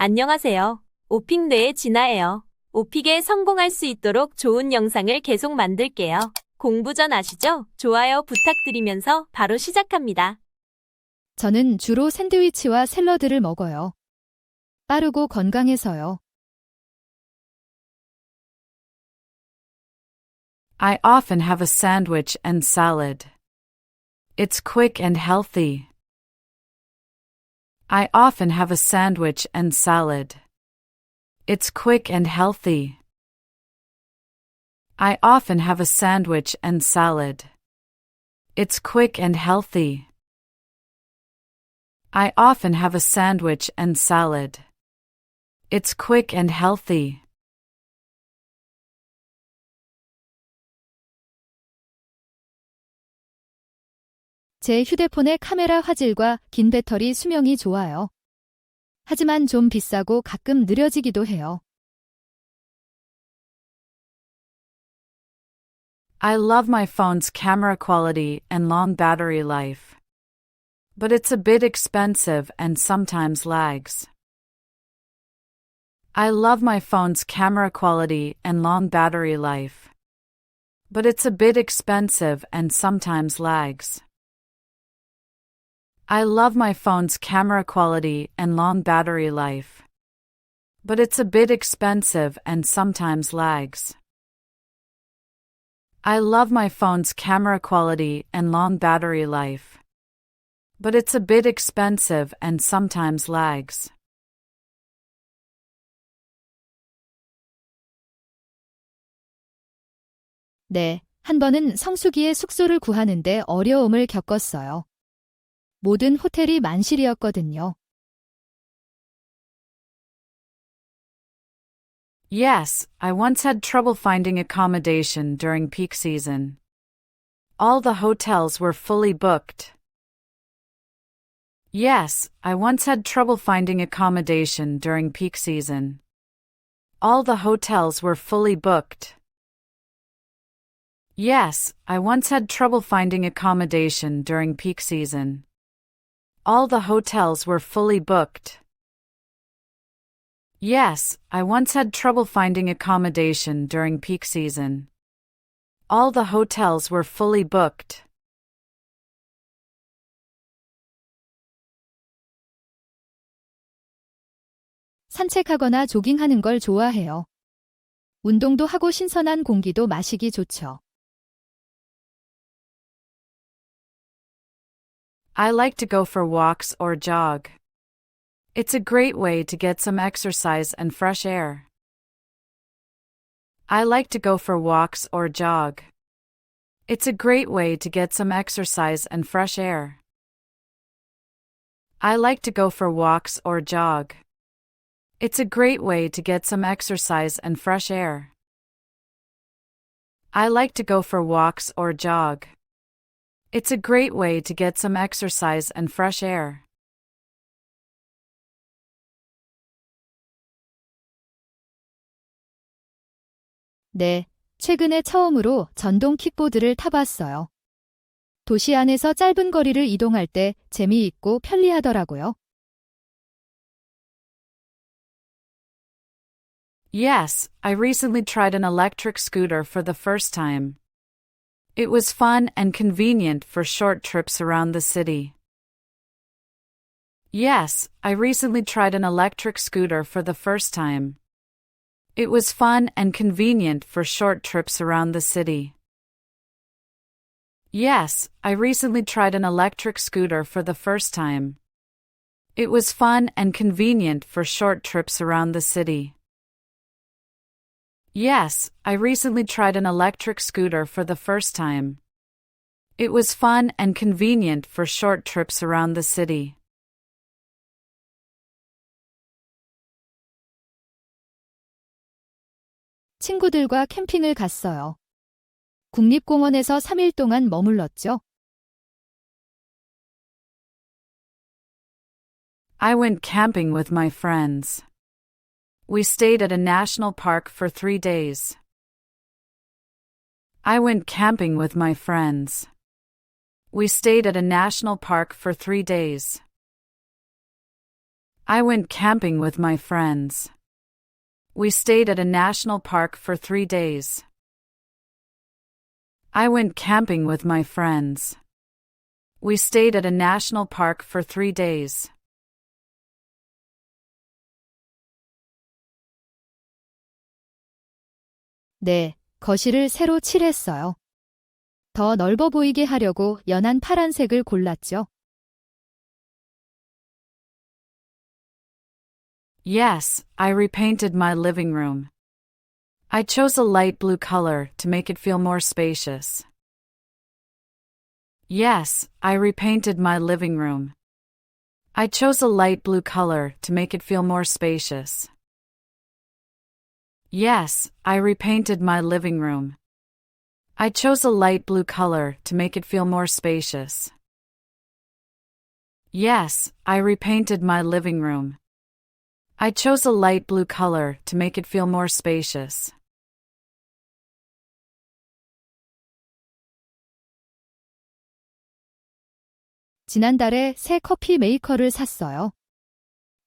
안녕하세요. 오픽뇌의 진아예요. 오픽에 성공할 수 있도록 좋은 영상을 계속 만들게요. 공부 전 아시죠? 좋아요 부탁드리면서 바로 시작합니다. 저는 주로 샌드위치와 샐러드를 먹어요. 빠르고 건강해서요. I often have a sandwich and salad. It's quick and healthy. I often have a sandwich and salad. It's quick and healthy. I often have a sandwich and salad. It's quick and healthy. I often have a sandwich and salad. It's quick and healthy. 제 휴대폰의 카메라 화질과 긴 배터리 수명이 좋아요. 하지만 좀 비싸고 가끔 느려지기도 해요. I love my phone's camera quality and long battery life. But it's a bit expensive and sometimes lags. I love my phone's camera quality and long battery life. But it's a bit expensive and sometimes lags. I love my phone's camera quality and long battery life. But it's a bit expensive and sometimes lags. I love my phone's camera quality and long battery life. But it's a bit expensive and sometimes lags. 네, 한 번은 성수기에 숙소를 구하는데 어려움을 겪었어요. 모든 호텔이 만실이었거든요. Yes, I once had trouble finding accommodation during peak season. All the hotels were fully booked. Yes, I once had trouble finding accommodation during peak season. All the hotels were fully booked. Yes, I once had trouble finding accommodation during peak season. All the hotels were fully booked. Yes, I once had trouble finding accommodation during peak season. All the hotels were fully booked. 산책하거나 조깅하는 걸 좋아해요. 운동도 하고 신선한 공기도 마시기 좋죠. I like to go for walks or jog. It's a great way to get some exercise and fresh air. I like to go for walks or jog. It's a great way to get some exercise and fresh air. I like to go for walks or jog. It's a great way to get some exercise and fresh air. I like to go for walks or jog. It's a great way to get some exercise and fresh air. 네, 최근에 처음으로 전동 킥보드를 타봤어요. 도시 안에서 짧은 거리를 이동할 때 재미있고 편리하더라고요. Yes, I recently tried an electric scooter for the first time. It was fun and convenient for short trips around the city. Yes, I recently tried an electric scooter for the first time. It was fun and convenient for short trips around the city. Yes, I recently tried an electric scooter for the first time. It was fun and convenient for short trips around the city. Yes, I recently tried an electric scooter for the first time. It was fun and convenient for short trips around the city. 친구들과 캠핑을 갔어요. 국립공원에서 3일 동안 머물렀죠. I went camping with my friends. We stayed at a national park for 3 days. I went camping with my friends. We stayed at a national park for 3 days. I went camping with my friends. We stayed at a national park for 3 days. I went camping with my friends. We stayed at a national park for 3 days. 네, 거실을 새로 칠했어요. 더 넓어 보이게 하려고 연한 파란색을 골랐죠. Yes, I repainted my living room. I chose a light blue color to make it feel more spacious. Yes, I repainted my living room. I chose a light blue color to make it feel more spacious. Yes, I repainted my living room. I chose a light blue color to make it feel more spacious. Yes, I repainted my living room. I chose a light blue color to make it feel more spacious. 지난달에 새 커피 메이커를 샀어요.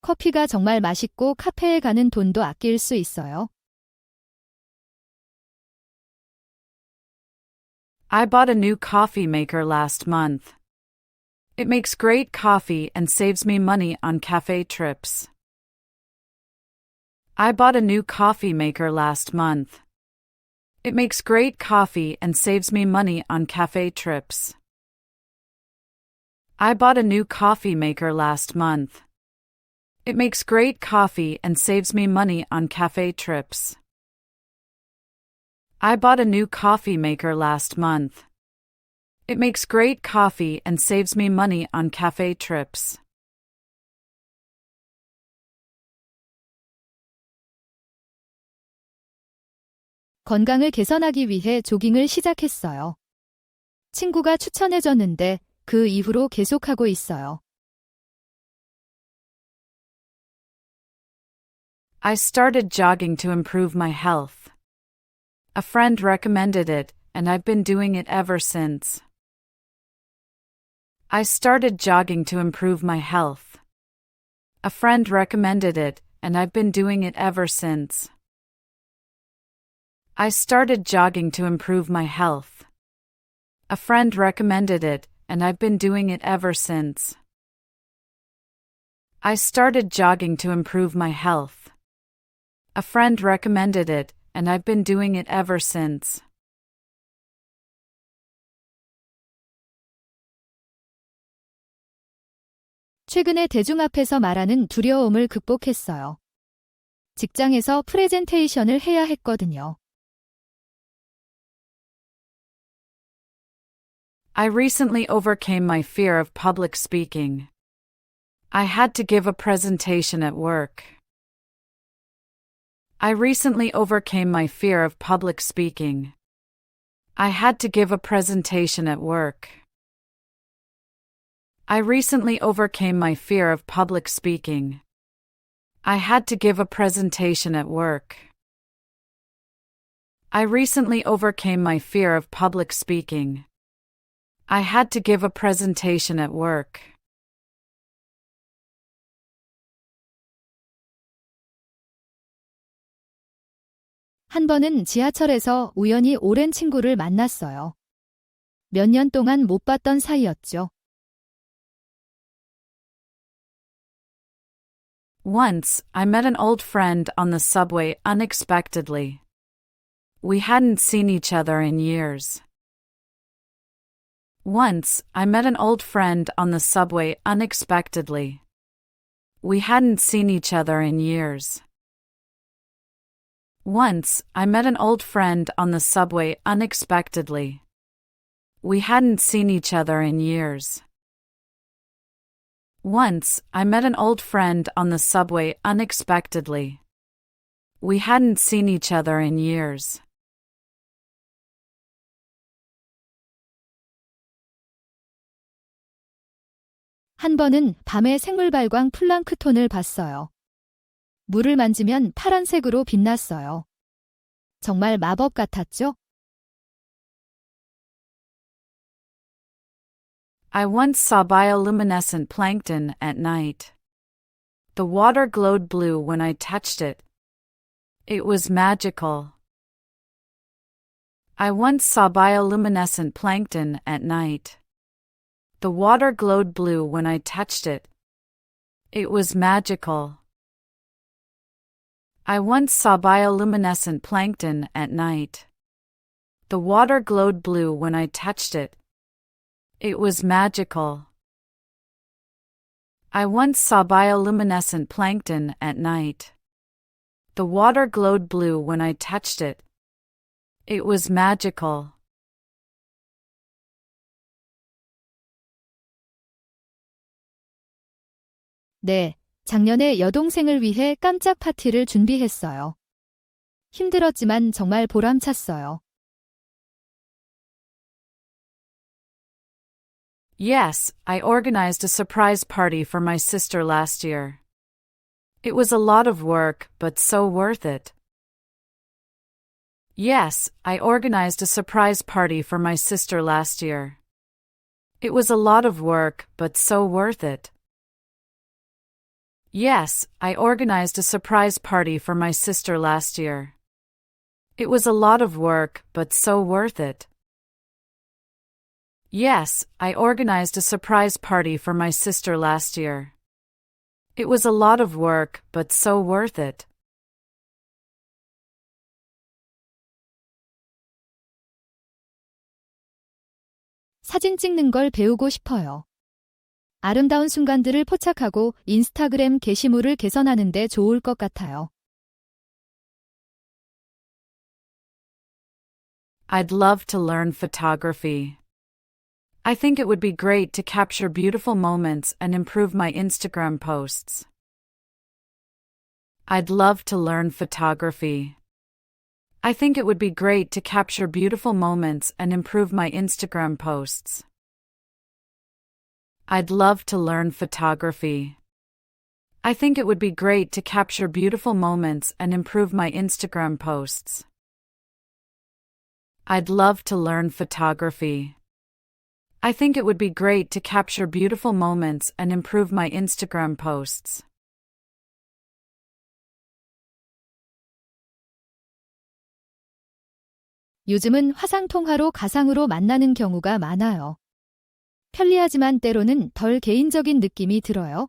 커피가 정말 맛있고 카페에 가는 돈도 아낄 수 있어요. I bought a new coffee maker last month. It makes great coffee and saves me money on cafe trips. I bought a new coffee maker last month. It makes great coffee and saves me money on cafe trips. I bought a new coffee maker last month. It makes great coffee and saves me money on cafe trips. I bought a new coffee maker last month. It makes great coffee and saves me money on cafe trips. 건강을 개선하기 위해 조깅을 시작했어요. 친구가 추천해줬는데 그 이후로 계속하고 있어요. I started jogging to improve my health. A friend recommended it, and I've been doing it ever since. I started jogging to improve my health. A friend recommended it, and I've been doing it ever since. I started jogging to improve my health. A friend recommended it, and I've been doing it ever since. I started jogging to improve my health. A friend recommended it, and I've been doing it ever since. 최근에 대중 앞에서 말하는 두려움을 극복했어요. 직장에서 프레젠테이션을 해야 했거든요. I recently overcame my fear of public speaking. I had to give a presentation at work. I recently overcame my fear of public speaking. I had to give a presentation at work. I recently overcame my fear of public speaking. I had to give a presentation at work. I recently overcame my fear of public speaking. I had to give a presentation at work. 한 번은 지하철에서 우연히 오랜 친구를 만났어요. 몇 년 동안 못 봤던 사이였죠. Once, I met an old friend on the subway unexpectedly. We hadn't seen each other in years. Once, I met an old friend on the subway unexpectedly. We hadn't seen each other in years. Once, I met an old friend on the subway unexpectedly. We hadn't seen each other in years. Once, I met an old friend on the subway unexpectedly. We hadn't seen each other in years. 한 번은 밤에 생물발광 플랑크톤을 봤어요. 물을 만지면 파란색으로 빛났어요. 정말 마법 같았죠? I once saw bioluminescent plankton at night. The water glowed blue when I touched it. It was magical. I once saw bioluminescent plankton at night. The water glowed blue when I touched it. It was magical. I once saw bioluminescent plankton at night. The water glowed blue when I touched it. It was magical. I once saw bioluminescent plankton at night. The water glowed blue when I touched it. It was magical. 네, 작년에 여동생을 위해 깜짝 파티를 준비했어요. 힘들었지만 정말 보람찼어요. Yes, I organized a surprise party for my sister last year. It was a lot of work, but so worth it. Yes, I organized a surprise party for my sister last year. It was a lot of work, but so worth it. Yes, I organized a surprise party for my sister last year. It was a lot of work, but so worth it. Yes, I organized a surprise party for my sister last year. It was a lot of work, but so worth it. 사진 찍는 걸 배우고 싶어요. 아름다운 순간들을 포착하고 인스타그램 게시물을 개선하는 데 좋을 것 같아요. I'd love to learn photography. I think it would be great to capture beautiful moments and improve my Instagram posts. I'd love to learn photography. I think it would be great to capture beautiful moments and improve my Instagram posts. I'd love to learn photography. I think it would be great to capture beautiful moments and improve my Instagram posts. I'd love to learn photography. I think it would be great to capture beautiful moments and improve my Instagram posts. 요즘은 화상통화로 가상으로 만나는 경우가 많아요. 편리하지만 때로는 덜 개인적인 느낌이 들어요.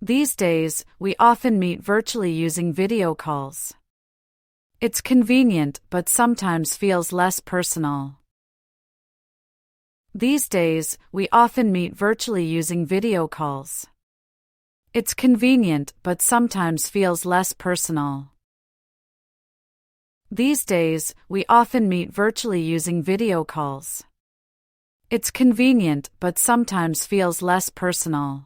These days, we often meet virtually using video calls. It's convenient, but sometimes feels less personal. These days, we often meet virtually using video calls. It's convenient, but sometimes feels less personal. These days, we often meet virtually using video calls. It's convenient, but sometimes feels less personal.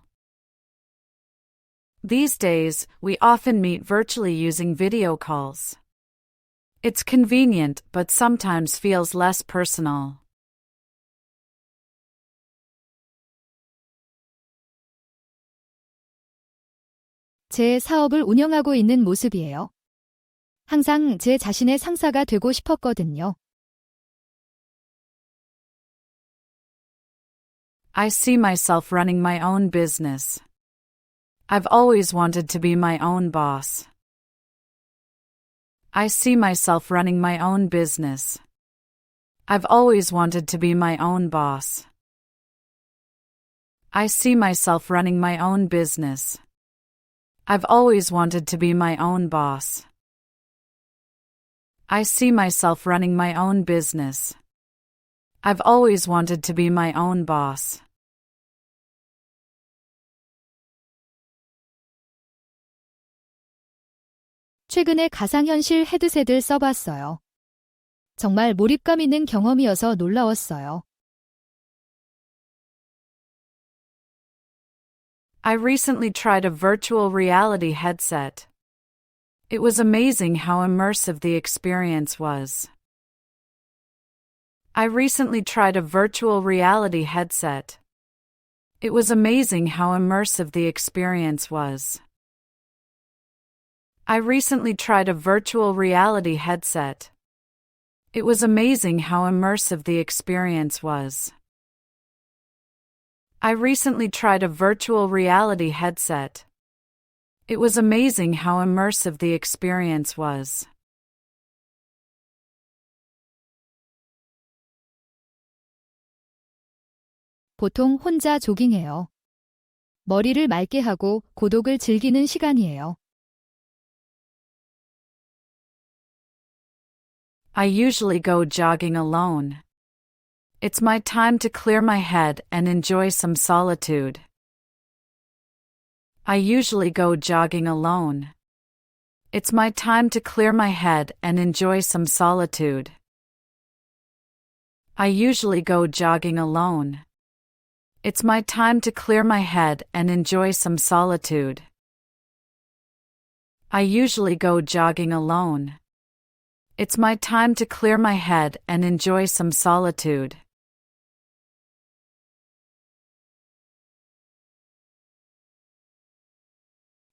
These days, we often meet virtually using video calls. It's convenient, but sometimes feels less personal. 제 사업을 운영하고 있는 모습이에요. 항상 제 자신의 상사가 되고 싶었거든요. I see myself running my own business. I've always wanted to be my own boss. I see myself running my own business. I've always wanted to be my own boss. I see myself running my own business. I've always wanted to be my own boss. I see myself running my own business. I've always wanted to be my own boss. 최근에 가상현실 헤드셋을 써봤어요. 정말 몰입감 있는 경험이어서 놀라웠어요. I recently tried a virtual reality headset. It was amazing how immersive the experience was. I recently tried a virtual reality headset. It was amazing how immersive the experience was. I recently tried a virtual reality headset. It was amazing how immersive the experience was. I recently tried a virtual reality headset. It was amazing how immersive the experience was. 보통 혼자 조깅해요. 머리를 맑게 하고 고독을 즐기는 시간이에요. I usually go jogging alone. It's my time to clear my head and enjoy some solitude. I usually go jogging alone. It's my time to clear my head and enjoy some solitude. I usually go jogging alone. It's my time to clear my head and enjoy some solitude. I usually go jogging alone. It's my time to clear my head and enjoy some solitude.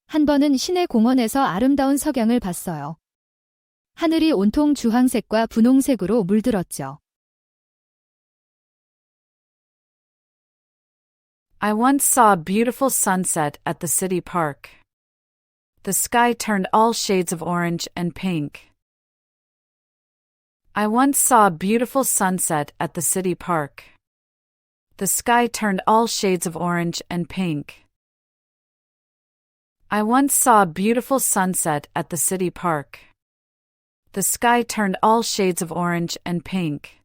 한 번은 시내 공원에서 아름다운 석양을 봤어요. 하늘이 온통 주황색과 분홍색으로 물들었죠. I once saw a beautiful sunset at the city park. The sky turned all shades of orange and pink. I once saw a beautiful sunset at the city park. The sky turned all shades of orange and pink. I once saw a beautiful sunset at the city park. The sky turned all shades of orange and pink.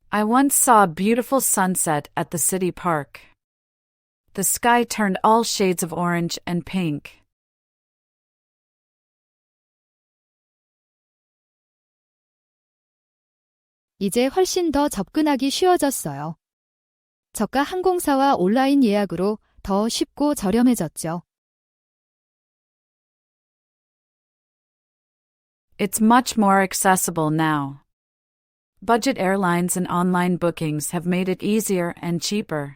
I once saw a beautiful sunset at the city park. The sky turned all shades of orange and pink. 이제 훨씬 더 접근하기 쉬워졌어요. 저가 항공사와 온라인 예약으로 더 쉽고 저렴해졌죠. It's much more accessible now. Budget airlines and online bookings have made it easier and cheaper.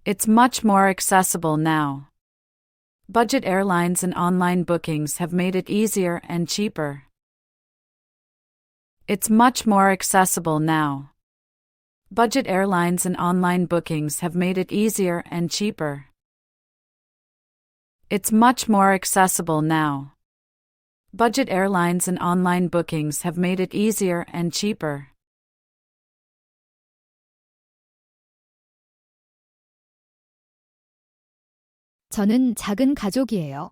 It's much more accessible now. Budget airlines and online bookings have made it easier and cheaper. It's much more accessible now. Budget airlines and online bookings have made it easier and cheaper. It's much more accessible now. Budget airlines and online bookings have made it easier and cheaper. 저는 작은 가족이에요.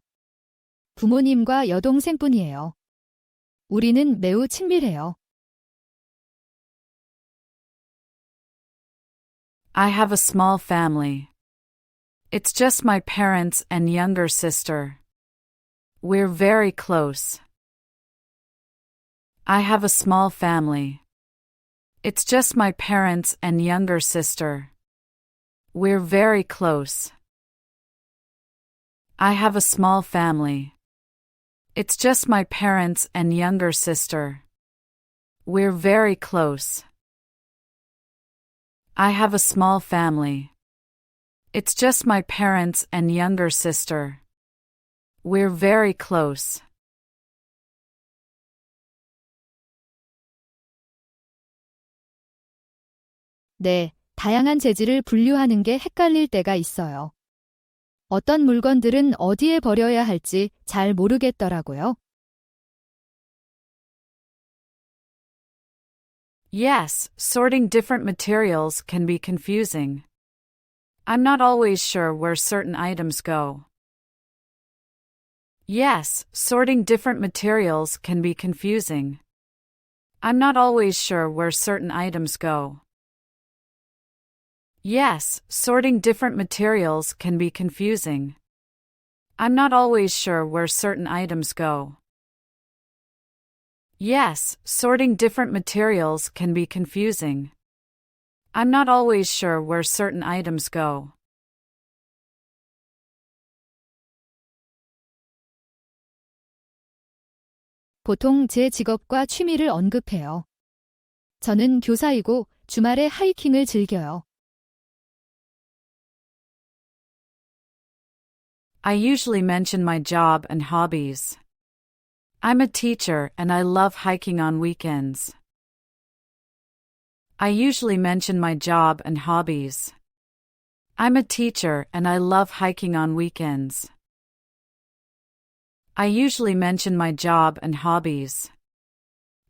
부모님과 여동생뿐이에요. 우리는 매우 친밀해요. I have a small family. It's just my parents and younger sister. We're very close. I have a small family. It's just my parents and younger sister. We're very close. I have a small family. It's just my parents and younger sister. We're very close. I have a small family. It's just my parents and younger sister. We're very close. 네, 다양한 재질을 분류하는 게 헷갈릴 때가 있어요. 어떤 물건들은 어디에 버려야 할지 잘 모르겠더라고요. Yes, sorting different materials can be confusing. I'm not always sure where certain items go. Yes, sorting different materials can be confusing. I'm not always sure where certain items go. Yes, sorting different materials can be confusing. I'm not always sure where certain items go. Yes, sorting different materials can be confusing. I'm not always sure where certain items go. 보통 제 직업과 취미를 언급해요. 저는 교사이고 주말에 하이킹을 즐겨요. I usually mention my job and hobbies. I'm a teacher and I love hiking on weekends. I usually mention my job and hobbies. I'm a teacher and I love hiking on weekends. I usually mention my job and hobbies.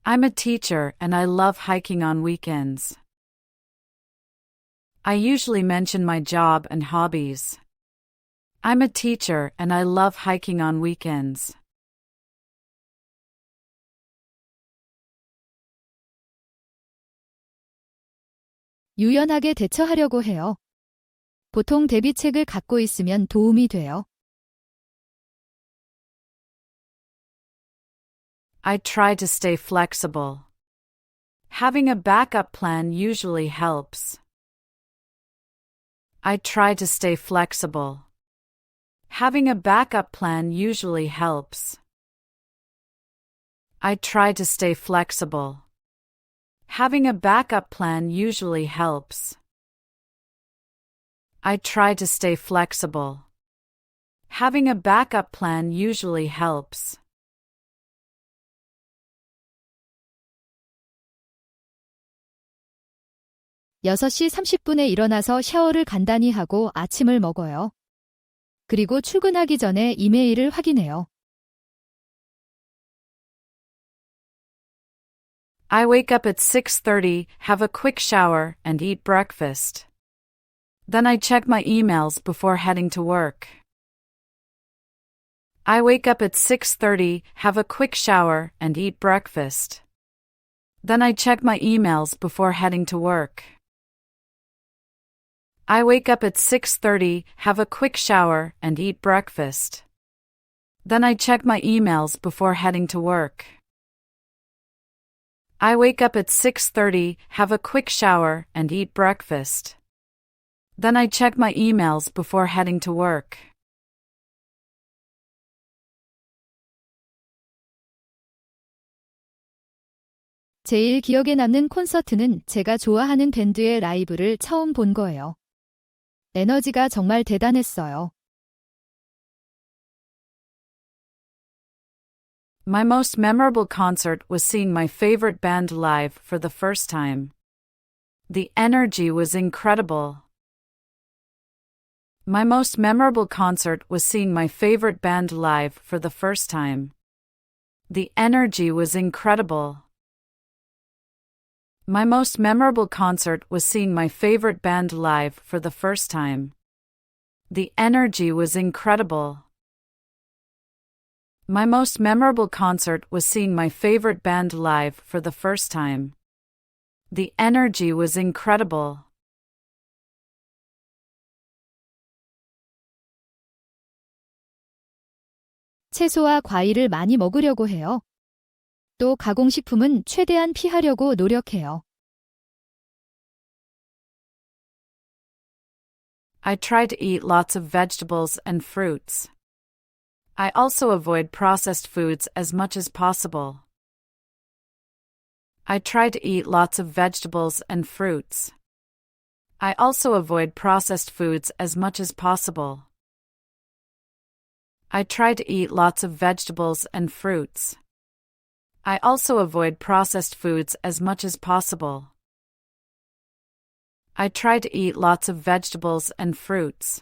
I'm a teacher and I love hiking on weekends. I usually mention my job and hobbies. I'm a teacher and I love hiking on weekends. 유연하게 대처하려고 해요. 보통 대비책을 갖고 있으면 도움이 돼요. I try to stay flexible. Having a backup plan usually helps. I try to stay flexible. Having a backup plan usually helps. I try to stay flexible. Having a backup plan usually helps. I try to stay flexible. Having a backup plan usually helps. 여섯 시 30분에 일어나서 샤워를 간단히 하고 아침을 먹어요. 그리고 출근하기 전에 이메일을 확인해요. I wake up at 6:30, have a quick shower, and eat breakfast. Then I check my emails before heading to work. I wake up at 6:30, have a quick shower, and eat breakfast. Then I check my emails before heading to work. I wake up at 6:30, have a quick shower, and eat breakfast. Then I check my emails before heading to work. I wake up at 6:30, have a quick shower, and eat breakfast. Then I check my emails before heading to work. 제일 기억에 남는 콘서트는 제가 좋아하는 밴드의 라이브를 처음 본 거예요. 에너지가 정말 대단했어요. My most memorable concert was seeing my favorite band live for the first time. The energy was incredible. My most memorable concert was seeing my favorite band live for the first time. The energy was incredible. My most memorable concert was seeing my favorite band live for the first time. The energy was incredible. My most memorable concert was seeing my favorite band live for the first time. The energy was incredible. 채소와 과일을 많이 먹으려고 해요. 또 가공식품은 최대한 피하려고 노력해요. I try to eat lots of vegetables and fruits. I also avoid processed foods as much as possible. I try to eat lots of vegetables and fruits. I also avoid processed foods as much as possible. I try to eat lots of vegetables and fruits. I also avoid processed foods as much as possible. I try to eat lots of vegetables and fruits.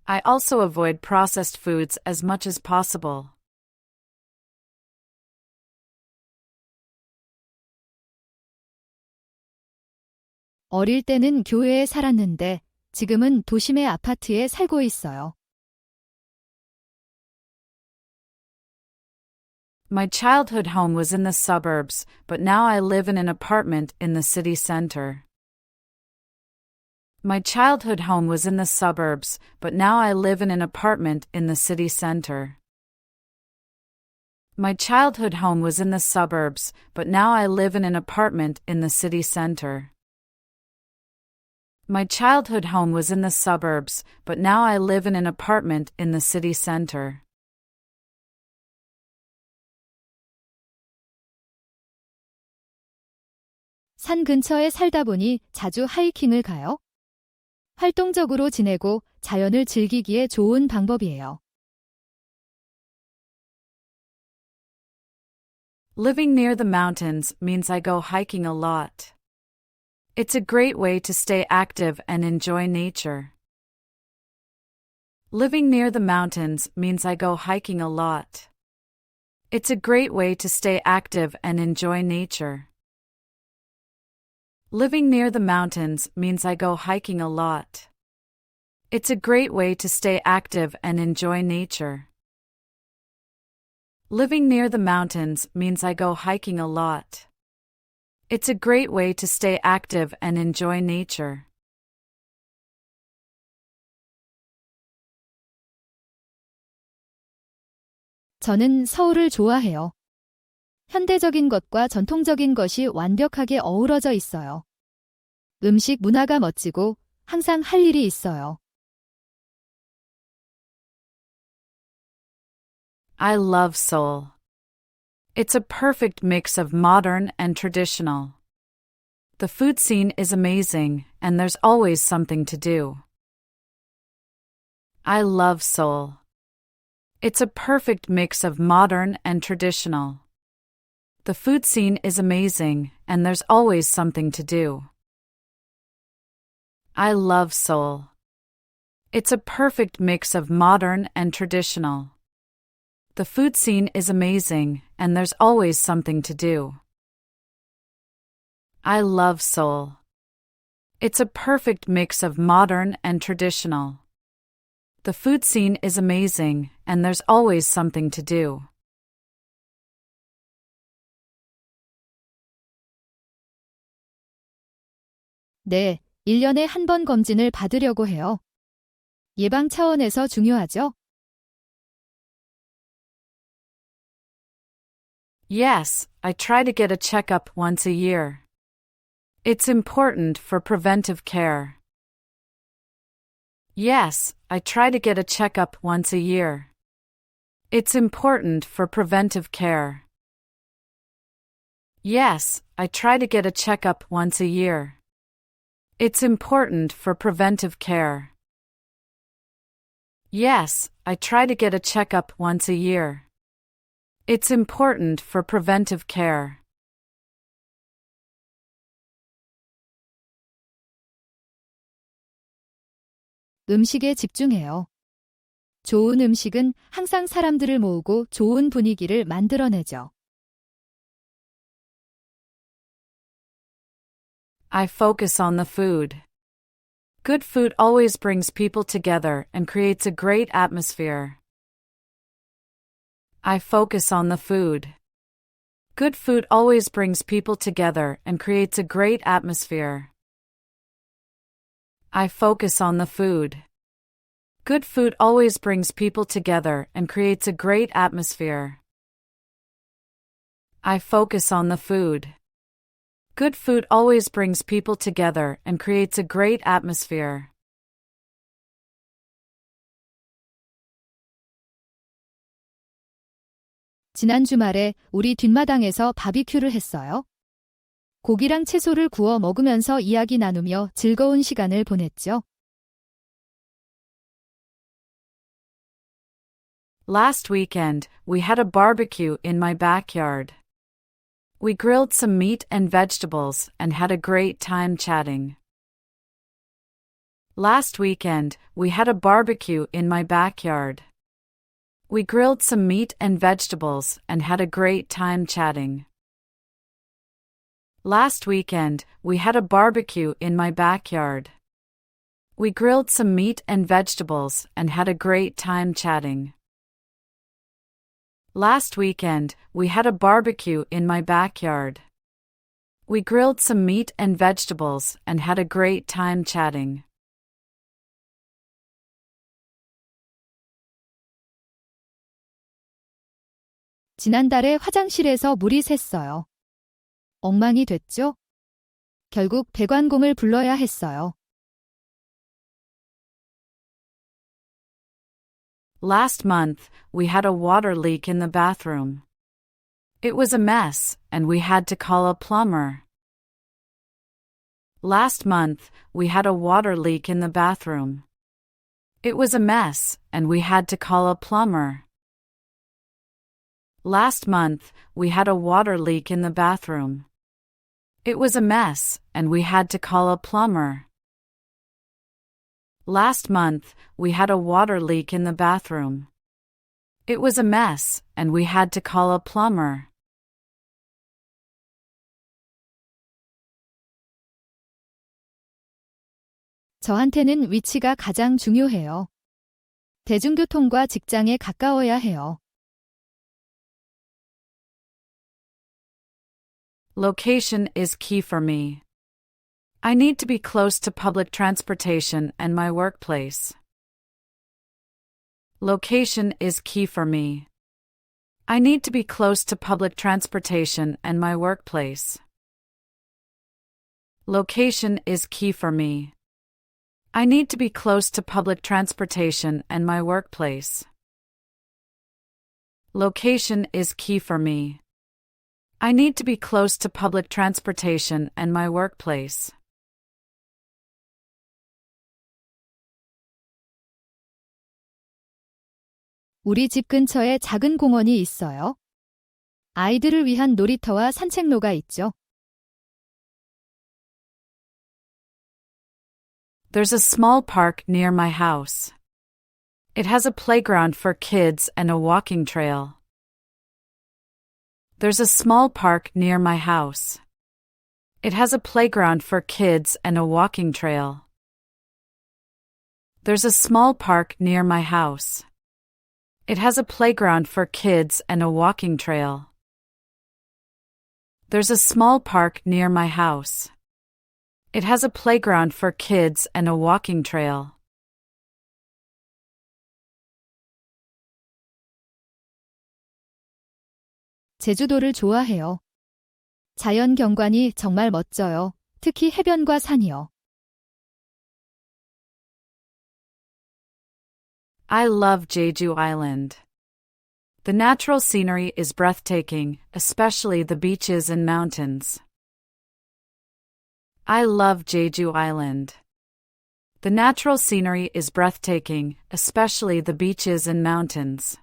I also avoid processed foods as much as possible. 어릴 때는 교회에 살았는데 지금은 도심의 아파트에 살고 있어요. My childhood home was in the suburbs, but now I live in an apartment in the city center. My childhood home was in the suburbs, but now I live in an apartment in the city center. My childhood home was in the suburbs, but now I live in an apartment in the city center. My childhood home was in the suburbs, but now I live in an apartment in the city center. 산 근처에 살다 보니 자주 하이킹을 가요. 활동적으로 지내고 자연을 즐기기에 좋은 방법이에요. Living near the mountains means I go hiking a lot. It's a great way to stay active and enjoy nature. Living near the mountains means I go hiking a lot. It's a great way to stay active and enjoy nature. Living near the mountains means I go hiking a lot. It's a great way to stay active and enjoy nature. Living near the mountains means I go hiking a lot. It's a great way to stay active and enjoy nature. 저는 서울을 좋아해요. 현대적인 것과 전통적인 것이 완벽하게 어우러져 있어요. 음식 문화가 멋지고 항상 할 일이 있어요. I love Seoul. It's a perfect mix of modern and traditional. The food scene is amazing, and there's always something to do. I love Seoul. It's a perfect mix of modern and traditional. The food scene is amazing, and there's always something to do. I love Seoul. It's a perfect mix of modern and traditional. The food scene is amazing, and there's always something to do. I love Seoul. It's a perfect mix of modern and traditional. The food scene is amazing, and there's always something to do. 네, 1년에 한 번 검진을 받으려고 해요. 예방 차원에서 중요하죠? Yes, I try to get a checkup once a year. It's important for preventive care. Yes, I try to get a checkup once a year. It's important for preventive care. Yes, I try to get a checkup once a year. It's important for preventive care. Yes, I try to get a checkup once a year. It's important for preventive care. 음식에 집중해요. 좋은 음식은 항상 사람들을 모으고 좋은 분위기를 만들어내죠. I focus on the food. Good food always brings people together and creates a great atmosphere. I focus on the food. Good food always brings people together and creates a great atmosphere. I focus on the food. Good food always brings people together and creates a great atmosphere. I focus on the food. Good food always brings people together and creates a great atmosphere. 지난 주말에 우리 뒷마당에서 바비큐를 했어요. 고기랑 채소를 구워 먹으면서 이야기 나누며 즐거운 시간을 보냈죠. Last weekend, we had a barbecue in my backyard. We grilled some meat and vegetables and had a great time chatting. Last weekend, we had a barbecue in my backyard. We grilled some meat and vegetables and had a great time chatting. Last weekend, we had a barbecue in my backyard. We grilled some meat and vegetables and had a great time chatting. Last weekend, we had a barbecue in my backyard. We grilled some meat and vegetables and had a great time chatting. 지난달에 화장실에서 물이 샜어요. 엉망이 됐죠? 결국 배관공을 불러야 했어요. Last month, we had a water leak in the bathroom. It was a mess, and we had to call a plumber. Last month, we had a water leak in the bathroom. It was a mess, and we had to call a plumber. Last month, we had a water leak in the bathroom. It was a mess, and we had to call a plumber. Last month, we had a water leak in the bathroom. It was a mess, and we had to call a plumber. 저한테는 위치가 가장 중요해요. 대중교통과 직장에 가까워야 해요. Location is key for me. I need to be close to public transportation and my workplace. Location is key for me. I need to be close to public transportation and my workplace. Location is key for me. I need to be close to public transportation and my workplace. Location is key for me. I need to be close to public transportation and my workplace. 우리 집 근처에 작은 공원이 있어요. 아이들을 위한 놀이터와 산책로가 있죠. There's a small park near my house. It has a playground for kids and a walking trail. There's a small park near my house. It has a playground for kids and a walking trail. There's a small park near my house. It has a playground for kids and a walking trail. There's a small park near my house. It has a playground for kids and a walking trail. 제주도를 좋아해요. 자연 경관이 정말 멋져요. 특히 해변과 산이요. I love Jeju Island. The natural scenery is breathtaking, especially the beaches and mountains. I love Jeju Island. The natural scenery is breathtaking, especially the beaches and mountains.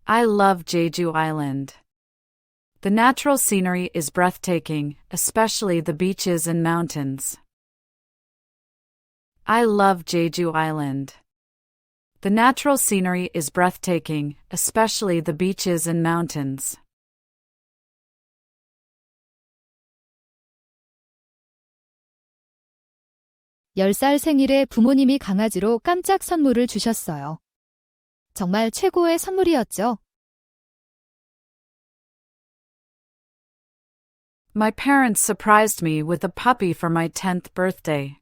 I love Jeju Island. The natural scenery is breathtaking, especially the beaches and mountains. I love Jeju Island. The natural scenery is breathtaking, especially the beaches and mountains. 열 살 생일에 부모님이 강아지로 깜짝 선물을 주셨어요. 정말 최고의 선물이었죠. My parents surprised me with a puppy for my 10th birthday.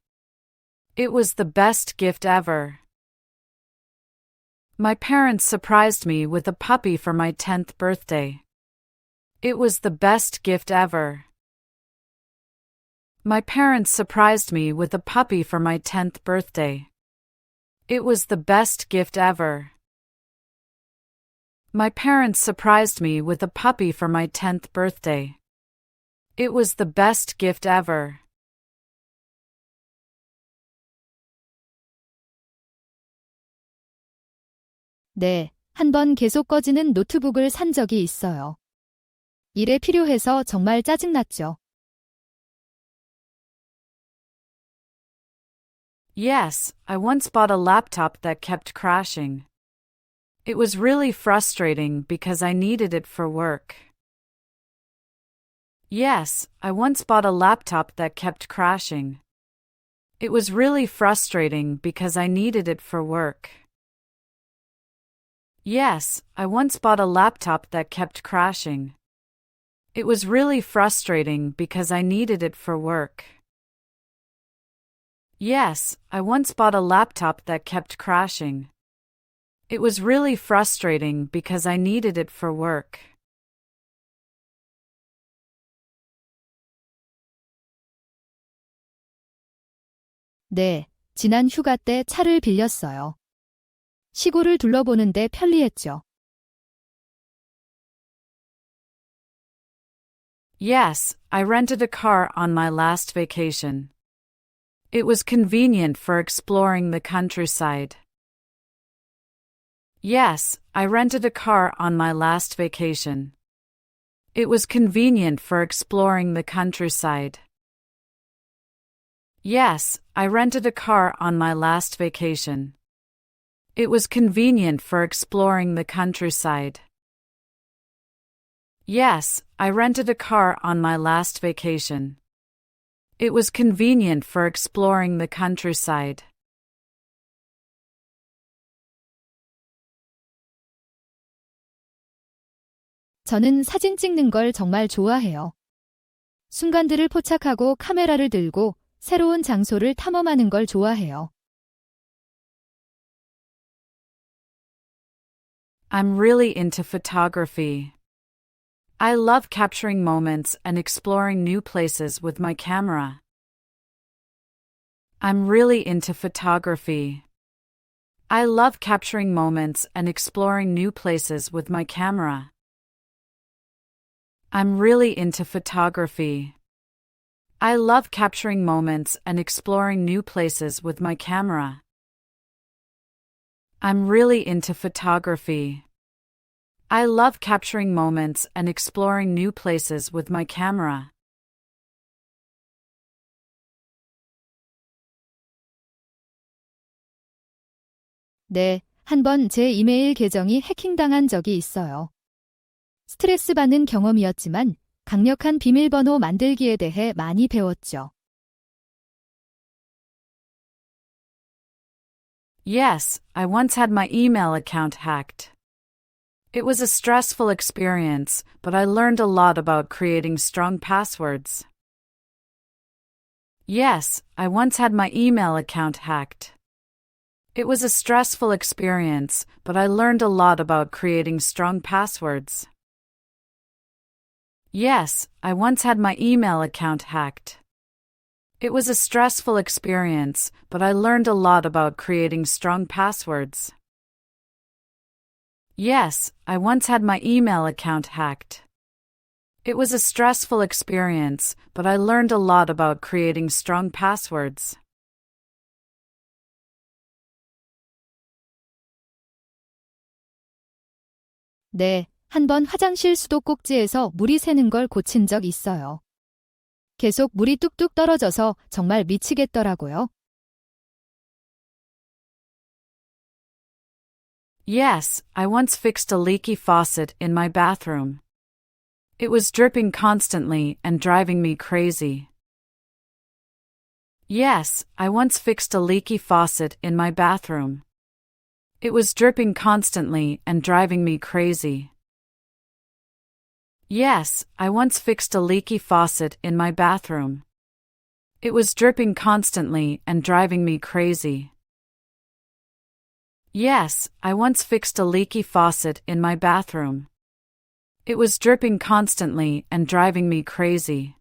It was the best gift ever. My parents surprised me with a puppy for my 10th birthday. It was the best gift ever. My parents surprised me with a puppy for my 10th birthday. It was the best gift ever. My parents surprised me with a puppy for my 10th birthday. It was the best gift ever. 네, 한 번 계속 꺼지는 노트북을 산 적이 있어요. 일에 필요해서 정말 짜증났죠. Yes, I once bought a laptop that kept crashing. It was really frustrating because I needed it for work. Yes, I once bought a laptop that kept crashing. It was really frustrating because I needed it for work. Yes, I once bought a laptop that kept crashing. It was really frustrating because I needed it for work. Yes, I once bought a laptop that kept crashing. It was really frustrating because I needed it for work. 네, 지난 휴가 때 차를 빌렸어요. 시골을 둘러보는데 편리했죠. Yes, I rented a car on my last vacation. It was convenient for exploring the countryside. Yes, I rented a car on my last vacation. It was convenient for exploring the countryside. Yes, I rented a car on my last vacation. It was convenient for exploring the countryside. Yes, I rented a car on my last vacation. It was convenient for exploring the countryside. 저는 사진 찍는 걸 정말 좋아해요. 순간들을 포착하고 카메라를 들고 새로운 장소를 탐험하는 걸 좋아해요. I'm really into photography. I love capturing moments and exploring new places with my camera. I'm really into photography. I love capturing moments and exploring new places with my camera. I'm really into photography. I love capturing moments and exploring new places with my camera. I'm really into photography. I love capturing moments and exploring new places with my camera. 네, 한번 제 이메일 계정이 해킹당한 적이 있어요. 스트레스 받는 경험이었지만 강력한 비밀번호 만들기에 대해 많이 배웠죠. Yes, I once had my email account hacked. It was a stressful experience, but I learned a lot about creating strong passwords. Yes, I once had my email account hacked. It was a stressful experience, but I learned a lot about creating strong passwords. Yes, I once had my email account hacked. It was a stressful experience, but I learned a lot about creating strong passwords. Yes, I once had my email account hacked. It was a stressful experience, but I learned a lot about creating strong passwords. 네, 한번 화장실 수도꼭지에서 물이 새는 걸 고친 적 있어요. 계속 물이 뚝뚝 떨어져서 정말 미치겠더라고요. Yes, I once fixed a leaky faucet in my bathroom. It was dripping constantly and driving me crazy. Yes, I once fixed a leaky faucet in my bathroom. It was dripping constantly and driving me crazy. Yes, I once fixed a leaky faucet in my bathroom. It was dripping constantly and driving me crazy. Yes, I once fixed a leaky faucet in my bathroom. It was dripping constantly and driving me crazy.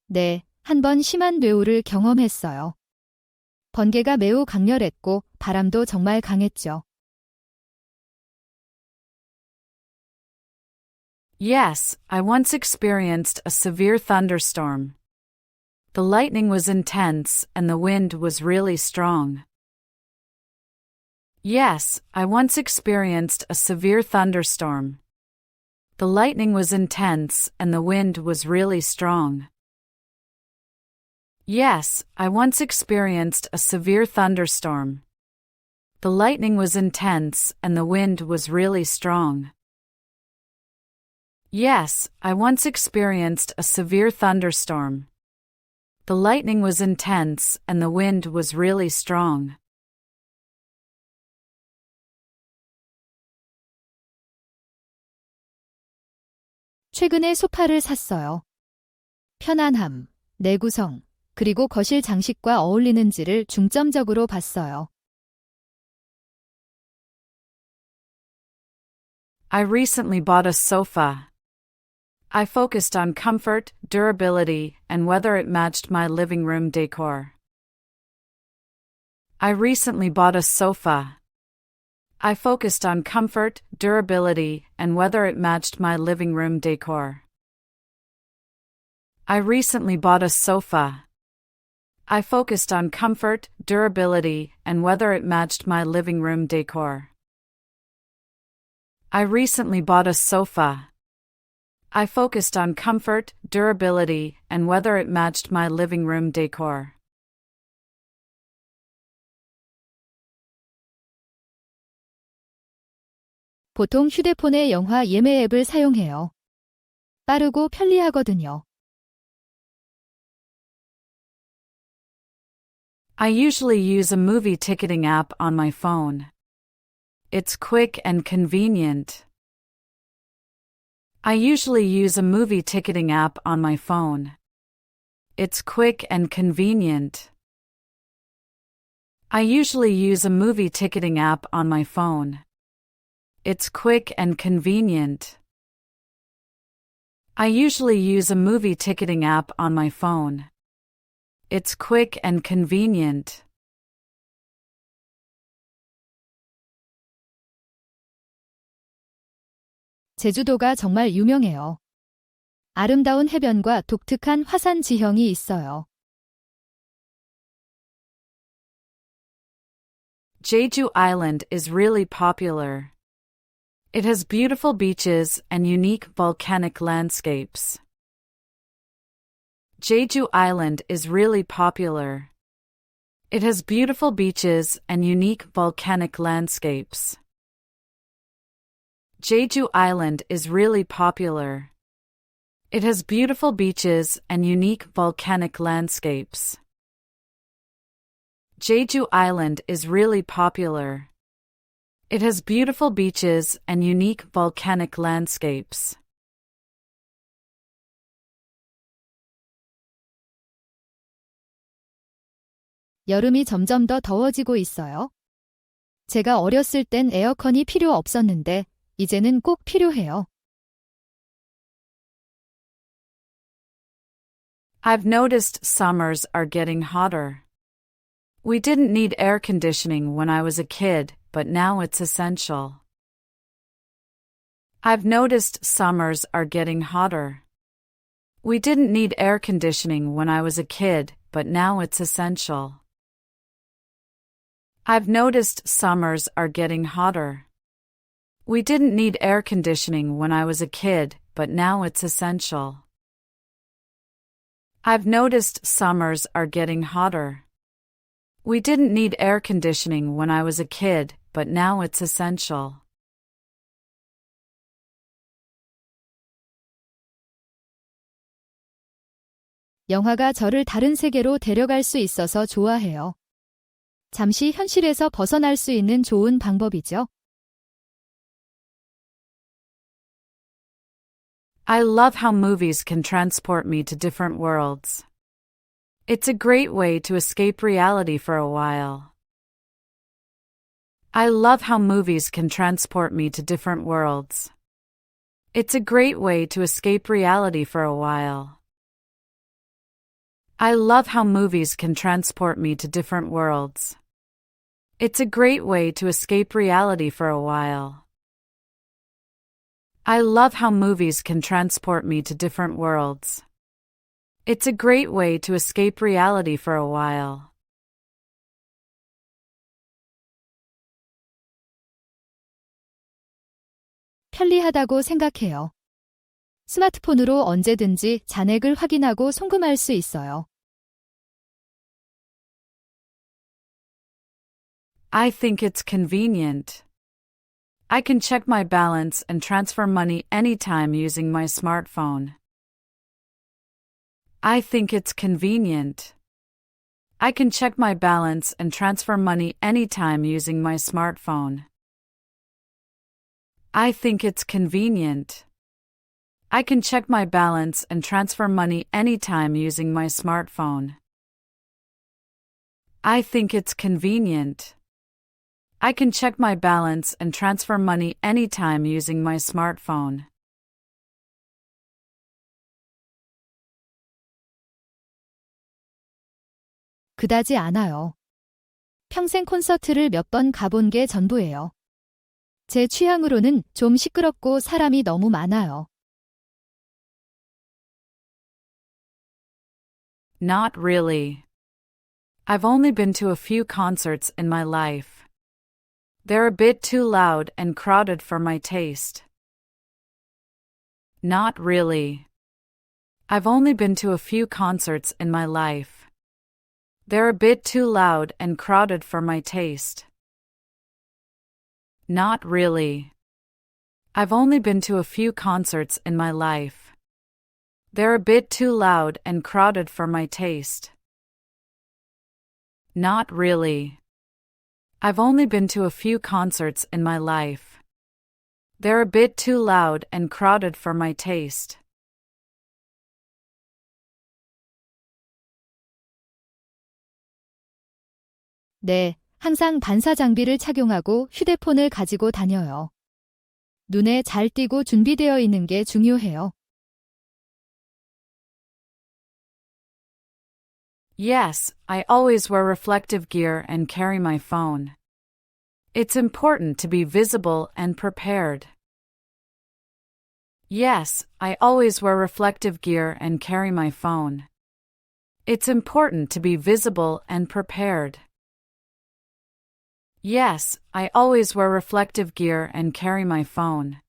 네, 한번 심한 뇌우를 경험했어요. 번개가 매우 강렬했고 바람도 정말 강했죠. Yes, I once experienced a severe thunderstorm. The lightning was intense and the wind was really strong. Yes, I once experienced a severe thunderstorm. The lightning was intense and the wind was really strong. Yes, I once experienced a severe thunderstorm. The lightning was intense and the wind was really strong. Yes, I once experienced a severe thunderstorm. The lightning was intense and the wind was really strong. 최근에 소파를 샀어요. 편안함, 내구성, 그리고 거실 장식과 어울리는지를 중점적으로 봤어요. I recently bought a sofa. I focused on comfort, durability, and whether it matched my living room decor. I recently bought a sofa. I focused on comfort, durability, and whether it matched my living room decor. I recently bought a sofa. I focused on comfort, durability, and whether it matched my living room decor. I recently bought a sofa. I focused on comfort, durability, and whether it matched my living room decor. 보통 휴대폰의 영화 예매 앱을 사용해요. 빠르고 편리하거든요. I usually use a movie ticketing app on my phone. It's quick and convenient. I usually use a movie ticketing app on my phone. It's quick and convenient. I usually use a movie ticketing app on my phone. It's quick and convenient. I usually use a movie ticketing app on my phone. It's quick and convenient. 제주도가 정말 유명해요. 아름다운 해변과 독특한 화산 지형이 있어요. Jeju Island is really popular. It has beautiful beaches and unique volcanic landscapes. Jeju Island is really popular. It has beautiful beaches and unique volcanic landscapes. Jeju Island is really popular. It has beautiful beaches and unique volcanic landscapes. Jeju Island is really popular. It has beautiful beaches and unique volcanic landscapes. 여름이 점점 더 더워지고 있어요. 제가 어렸을 땐 에어컨이 필요 없었는데 이제는 꼭 필요해요. I've noticed summers are getting hotter. We didn't need air conditioning when I was a kid, but now it's essential. I've noticed summers are getting hotter. We didn't need air conditioning when I was a kid, but now it's essential. I've noticed summers are getting hotter. We didn't need air conditioning when I was a kid, but now it's essential. I've noticed summers are getting hotter. We didn't need air conditioning when I was a kid, but now it's essential. 영화가 저를 다른 세계로 데려갈 수 있어서 좋아해요. 잠시 현실에서 벗어날 수 있는 좋은 방법이죠. I love how movies can transport me to different worlds. It's a great way to escape reality for a while. I love how movies can transport me to different worlds. It's a great way to escape reality for a while. I love how movies can transport me to different worlds. It's a great way to escape reality for a while. I love how movies can transport me to different worlds. It's a great way to escape reality for a while. 편리하다고 생각해요. 스마트폰으로 언제든지 잔액을 확인하고 송금할 수 있어요. I think it's convenient. I can check my balance and transfer money anytime using my smartphone. I think it's convenient. I can check my balance and transfer money anytime using my smartphone. I think it's convenient. I can check my balance and transfer money anytime using my smartphone. I think it's convenient. I can check my balance and transfer money anytime using my smartphone. 그다지 않아요. 평생 콘서트를 몇 번 가본 게 전부예요. 제 취향으로는 좀 시끄럽고 사람이 너무 많아요. Not really. I've only been to a few concerts in my life. They're a bit too loud and crowded for my taste. Not really. I've only been to a few concerts in my life. They're a bit too loud and crowded for my taste. Not really. I've only been to a few concerts in my life. They're a bit too loud and crowded for my taste. Not really. I've only been to a few concerts in my life. They're a bit too loud and crowded for my taste. 네, 항상 반사 장비를 착용하고 휴대폰을 가지고 다녀요. 눈에 잘 띄고 준비되어 있는 게 중요해요. Yes, I always wear reflective gear and carry my phone. It's important to be visible and prepared. Yes, I always wear reflective gear and carry my phone. It's important to be visible and prepared. Yes, I always wear reflective gear and carry my phone.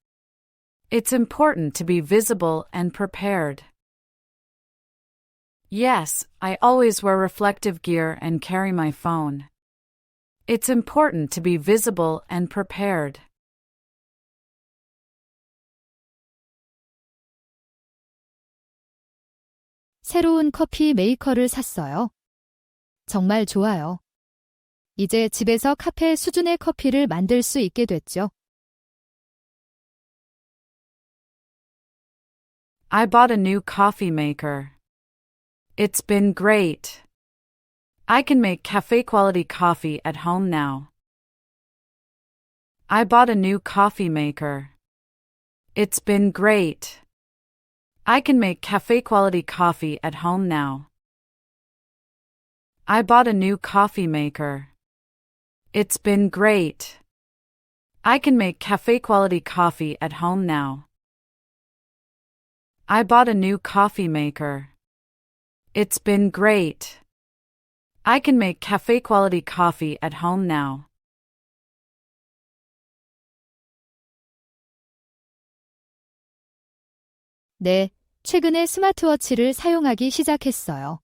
It's important to be visible and prepared. Yes, I always wear reflective gear and carry my phone. It's important to be visible and prepared. 새로운 커피 메이커를 샀어요. 정말 좋아요. 이제 집에서 카페 수준의 커피를 만들 수 있게 됐죠. I bought a new coffee maker. It's been great. I can make cafe quality coffee at home now. I bought a new coffee maker. It's been great. I can make cafe quality coffee at home now. I bought a new coffee maker. It's been great. I can make cafe quality coffee at home now. I bought a new coffee maker. It's been great. I can make cafe quality coffee at home now. 네, 최근에 스마트워치를 사용하기 시작했어요.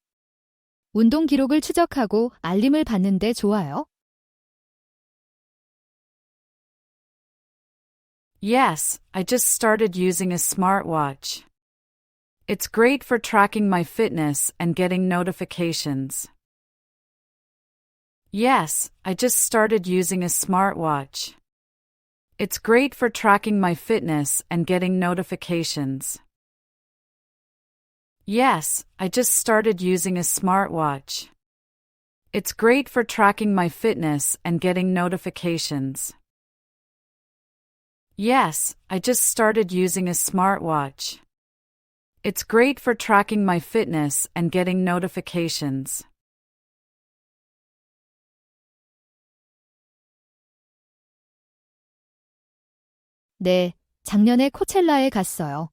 운동 기록을 추적하고 알림을 받는데 좋아요. Yes, I just started using a smartwatch. It's great for tracking my fitness and getting notifications. Yes, I just started using a smartwatch. It's great for tracking my fitness and getting notifications. Yes, I just started using a smartwatch. It's great for tracking my fitness and getting notifications. Yes, I just started using a smartwatch. It's great for tracking my fitness and getting notifications. 네, 작년에 코첼라에 갔어요.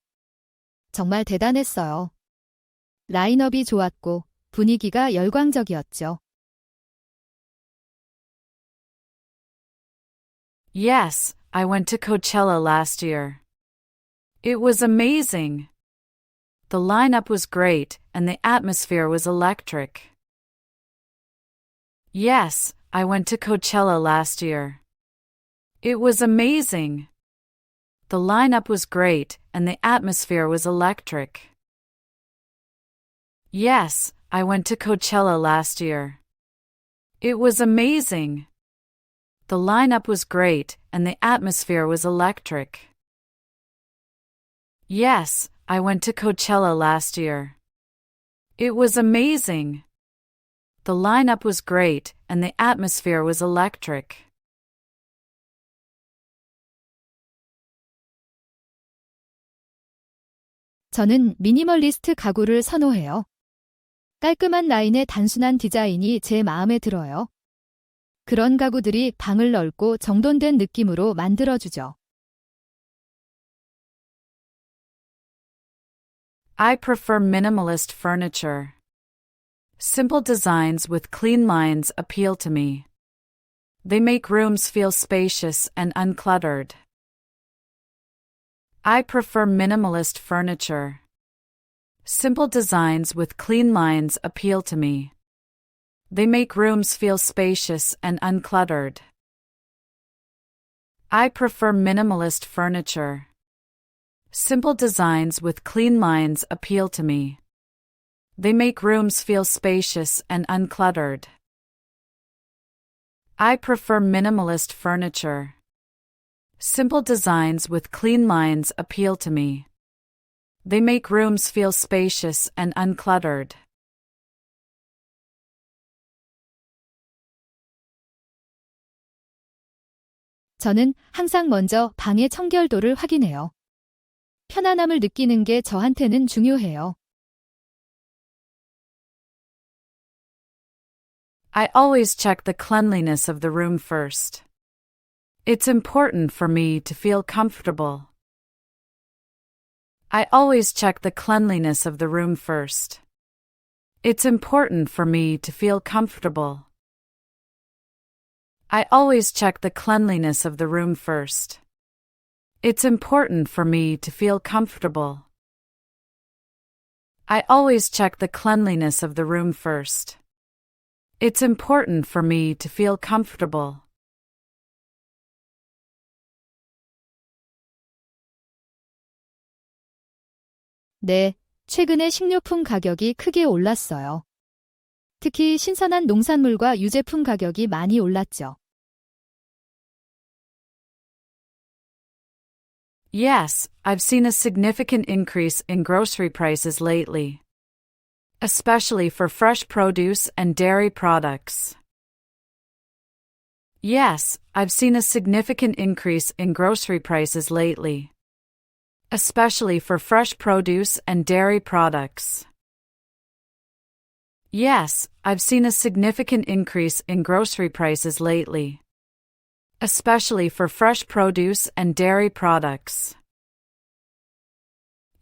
정말 대단했어요. 라인업이 좋았고 분위기가 열광적이었죠. Yes, I went to Coachella last year. It was amazing. The lineup was great and the atmosphere was electric. Yes, I went to Coachella last year. It was amazing. The lineup was great and the atmosphere was electric. Yes, I went to Coachella last year. It was amazing. The lineup was great and the atmosphere was electric. Yes, I went to Coachella last year. It was amazing. The lineup was great and the atmosphere was electric. 저는 미니멀리스트 가구를 선호해요. 깔끔한 라인의 단순한 디자인이 제 마음에 들어요. 그런 가구들이 방을 넓고 정돈된 느낌으로 만들어주죠. I prefer minimalist furniture. Simple designs with clean lines appeal to me. They make rooms feel spacious and uncluttered. I prefer minimalist furniture. Simple designs with clean lines appeal to me. They make rooms feel spacious and uncluttered. I prefer minimalist furniture. Simple designs with clean lines appeal to me. They make rooms feel spacious and uncluttered. I prefer minimalist furniture. Simple designs with clean lines appeal to me. They make rooms feel spacious and uncluttered. 저는 항상 먼저 방의 청결도를 확인해요. 편안함을 느끼는 게 저한테는 중요해요. I always check the cleanliness of the room first. It's important for me to feel comfortable. I always check the cleanliness of the room first. It's important for me to feel comfortable. I always check the cleanliness of the room first. It's important for me to feel comfortable. I always check the cleanliness of the room first. It's important for me to feel comfortable. 네, 최근에 식료품 가격이 크게 올랐어요. 특히 신선한 농산물과 유제품 가격이 많이 올랐죠. Yes, I've seen a significant increase in grocery prices lately, especially for fresh produce and dairy products. Yes, I've seen a significant increase in grocery prices lately, especially for fresh produce and dairy products. Yes, I've seen a significant increase in grocery prices lately, especially for fresh produce and dairy products.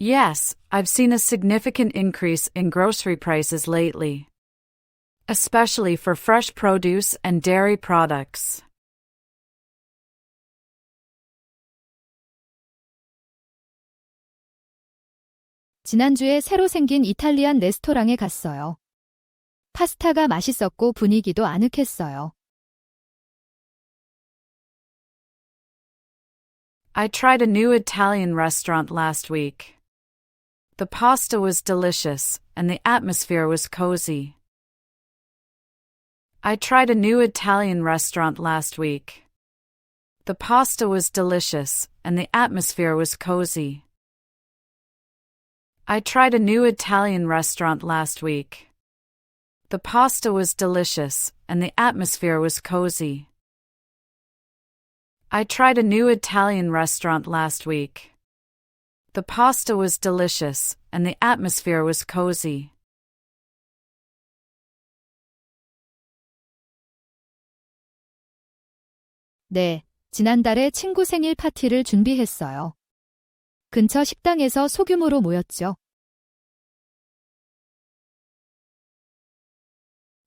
Yes, I've seen a significant increase in grocery prices lately, especially for fresh produce and dairy products. 지난주에 새로 생긴 이탈리안 레스토랑에 갔어요. 파스타가 맛있었고 분위기도 아늑했어요. I tried a new Italian restaurant last week. The pasta was delicious, and the atmosphere was cozy. I tried a new Italian restaurant last week. The pasta was delicious, and the atmosphere was cozy. I tried a new Italian restaurant last week. The pasta was delicious, and the atmosphere was cozy. I tried a new Italian restaurant last week. The pasta was delicious, and the atmosphere was cozy. 네, 지난달에 친구 생일 파티를 준비했어요. 근처 식당에서 소규모로 모였죠.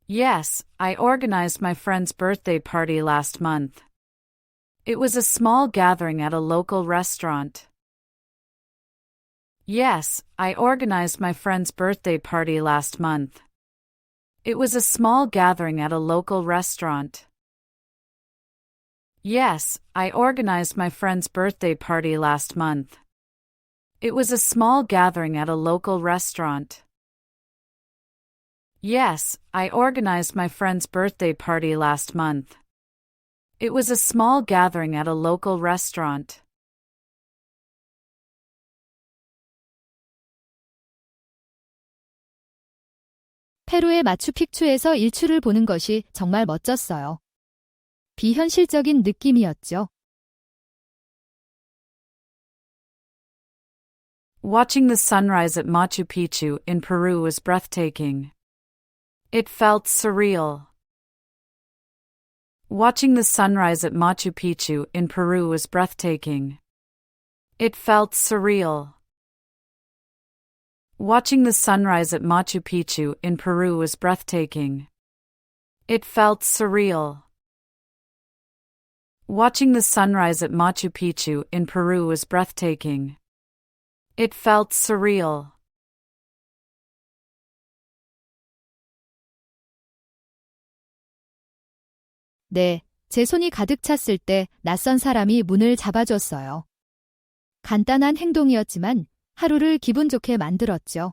Yes, I organized my friend's birthday party last month. It was a small gathering at a local restaurant. Yes, I organized my friend's birthday party last month. It was a small gathering at a local restaurant. Yes, I organized my friend's birthday party last month. It was a small gathering at a local restaurant. Yes, I organized my friend's birthday party last month. It was a small gathering at a local restaurant. 페루의 마추픽추에서 일출을 보는 것이 정말 멋졌어요. 비현실적인 느낌이었죠. Watching the sunrise at Machu Picchu in Peru was breathtaking. It felt surreal. Watching the sunrise at Machu Picchu in Peru was breathtaking. It felt surreal. Watching the sunrise at Machu Picchu in Peru was breathtaking. It felt surreal. Watching the sunrise at Machu Picchu in Peru was breathtaking. It felt surreal. 네, 제 손이 가득 찼을 때 낯선 사람이 문을 잡아줬어요. 간단한 행동이었지만 하루를 기분 좋게 만들었죠.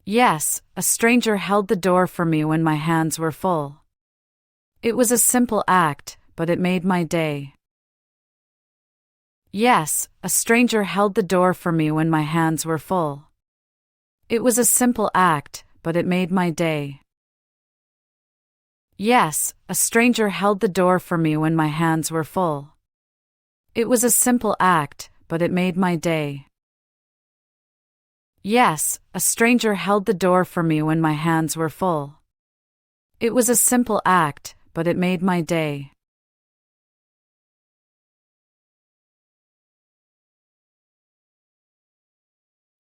Yes, a stranger held the door for me when my hands were full. It was a simple act, but it made my day. Yes, a stranger held the door for me when my hands were full. It was a simple act, but it made my day. Yes, a stranger held the door for me when my hands were full. It was a simple act, but it made my day. Yes, a stranger held the door for me when my hands were full. It was a simple act, but it made my day.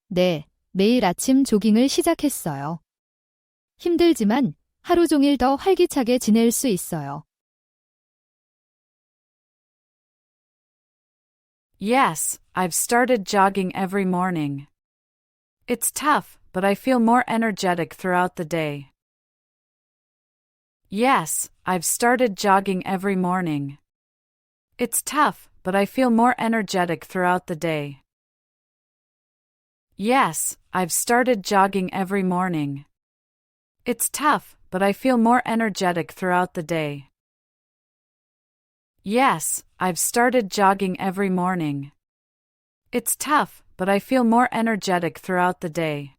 네, 매일 아침 조깅을 시작했어요. 힘들지만 하루 종일 더 활기차게 지낼 수 있어요. Yes, I've started jogging every morning. It's tough, but I feel more energetic throughout the day. Yes, I've started jogging every morning. It's tough, but I feel more energetic throughout the day. Yes, I've started jogging every morning. It's tough, but I feel more energetic throughout the day. Yes, I've started jogging every morning. It's tough, but I feel more energetic throughout the day.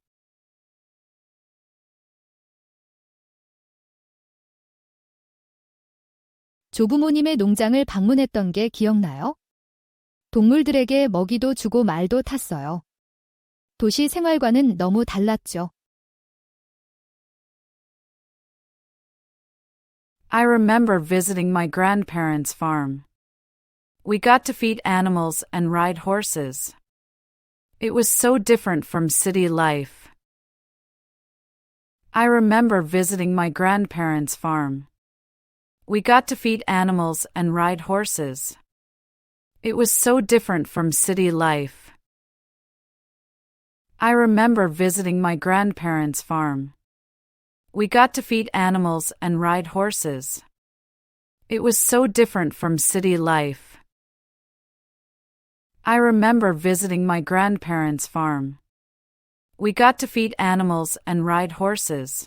조부모님의 농장을 방문했던 게 기억나요? 동물들에게 먹이도 주고 말도 탔어요. 도시 생활과는 너무 달랐죠. I remember visiting my grandparents' farm. We got to feed animals and ride horses. It was so different from city life. I remember visiting my grandparents' farm. We got to feed animals and ride horses. It was so different from city life. I remember visiting my grandparents' farm. We got to feed animals and ride horses. It was so different from city life. I remember visiting my grandparents' farm. We got to feed animals and ride horses.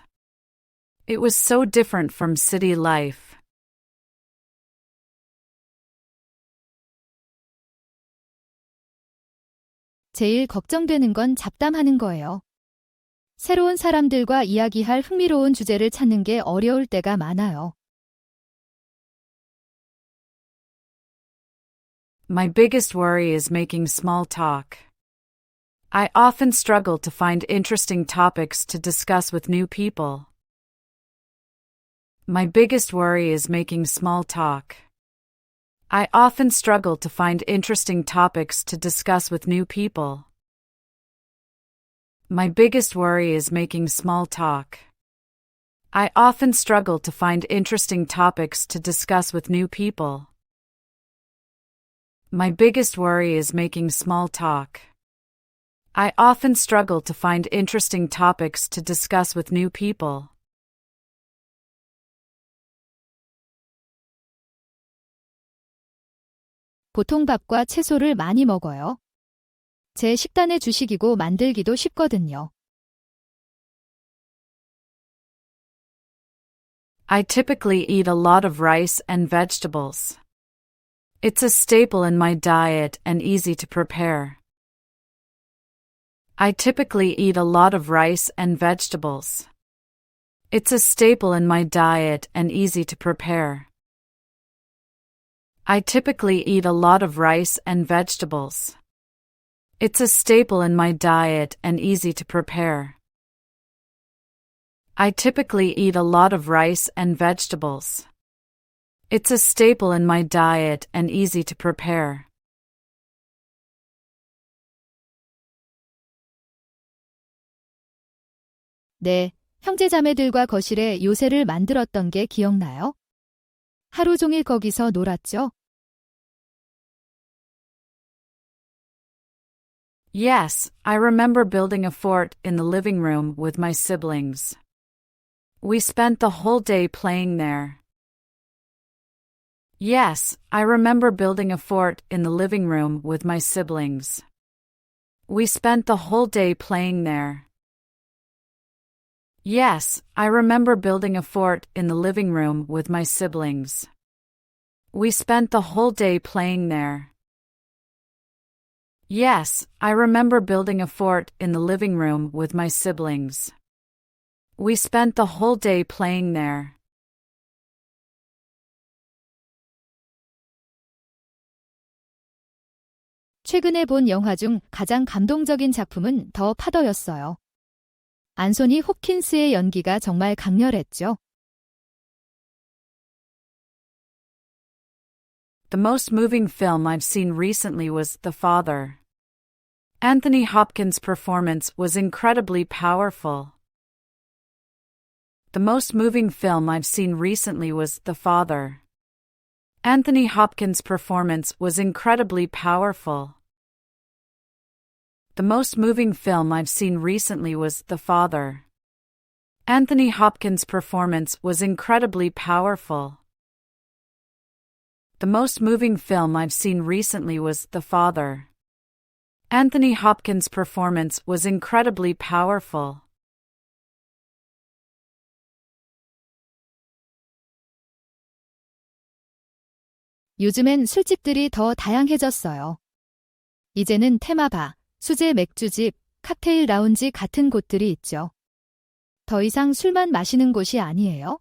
It was so different from city life. 제일 걱정되는 건 잡담하는 거예요. 새로운 사람들과 이야기할 흥미로운 주제를 찾는 게 어려울 때가 많아요. My biggest worry is making small talk. I often struggle to find interesting topics to discuss with new people. My biggest worry is making small talk. I often struggle to find interesting topics to discuss with new people. My biggest worry is making small talk. I often struggle to find interesting topics to discuss with new people. My biggest worry is making small talk. I often struggle to find interesting topics to discuss with new people. 보통 밥과 채소를 많이 먹어요. 제 식단의 주식이고 만들기도 쉽거든요. I typically eat a lot of rice and vegetables. It's a staple in my diet and easy to prepare. I typically eat a lot of rice and vegetables. It's a staple in my diet and easy to prepare. I typically eat a lot of rice and vegetables. It's a staple in my diet and easy to prepare. I typically eat a lot of rice and vegetables. It's a staple in my diet and easy to prepare. 네, 형제자매들과 거실에 요새를 만들었던 게 기억나요? 하루 종일 거기서 놀았죠? Yes, I remember building a fort in the living room with my siblings. We spent the whole day playing there. Yes, I remember building a fort in the living room with my siblings. We spent the whole day playing there. Yes, I remember building a fort in the living room with my siblings. We spent the whole day playing there. Yes, I remember building a fort in the living room with my siblings. We spent the whole day playing there. 최근에 본 영화 중 가장 감동적인 작품은 더 파더였어요. 안소니 홉킨스의 연기가 정말 강렬했죠. The most moving film I've seen recently was The Father. Anthony Hopkins' performance was incredibly powerful. The most moving film I've seen recently was The Father. Anthony Hopkins' performance was incredibly powerful. The most moving film I've seen recently was The Father. Anthony Hopkins' performance was incredibly powerful. The most moving film I've seen recently was The Father. Anthony Hopkins' performance was incredibly powerful. 요즘엔 술집들이 더 다양해졌어요. 이제는 테마바, 수제 맥주집, 칵테일 라운지 같은 곳들이 있죠. 더 이상 술만 마시는 곳이 아니에요.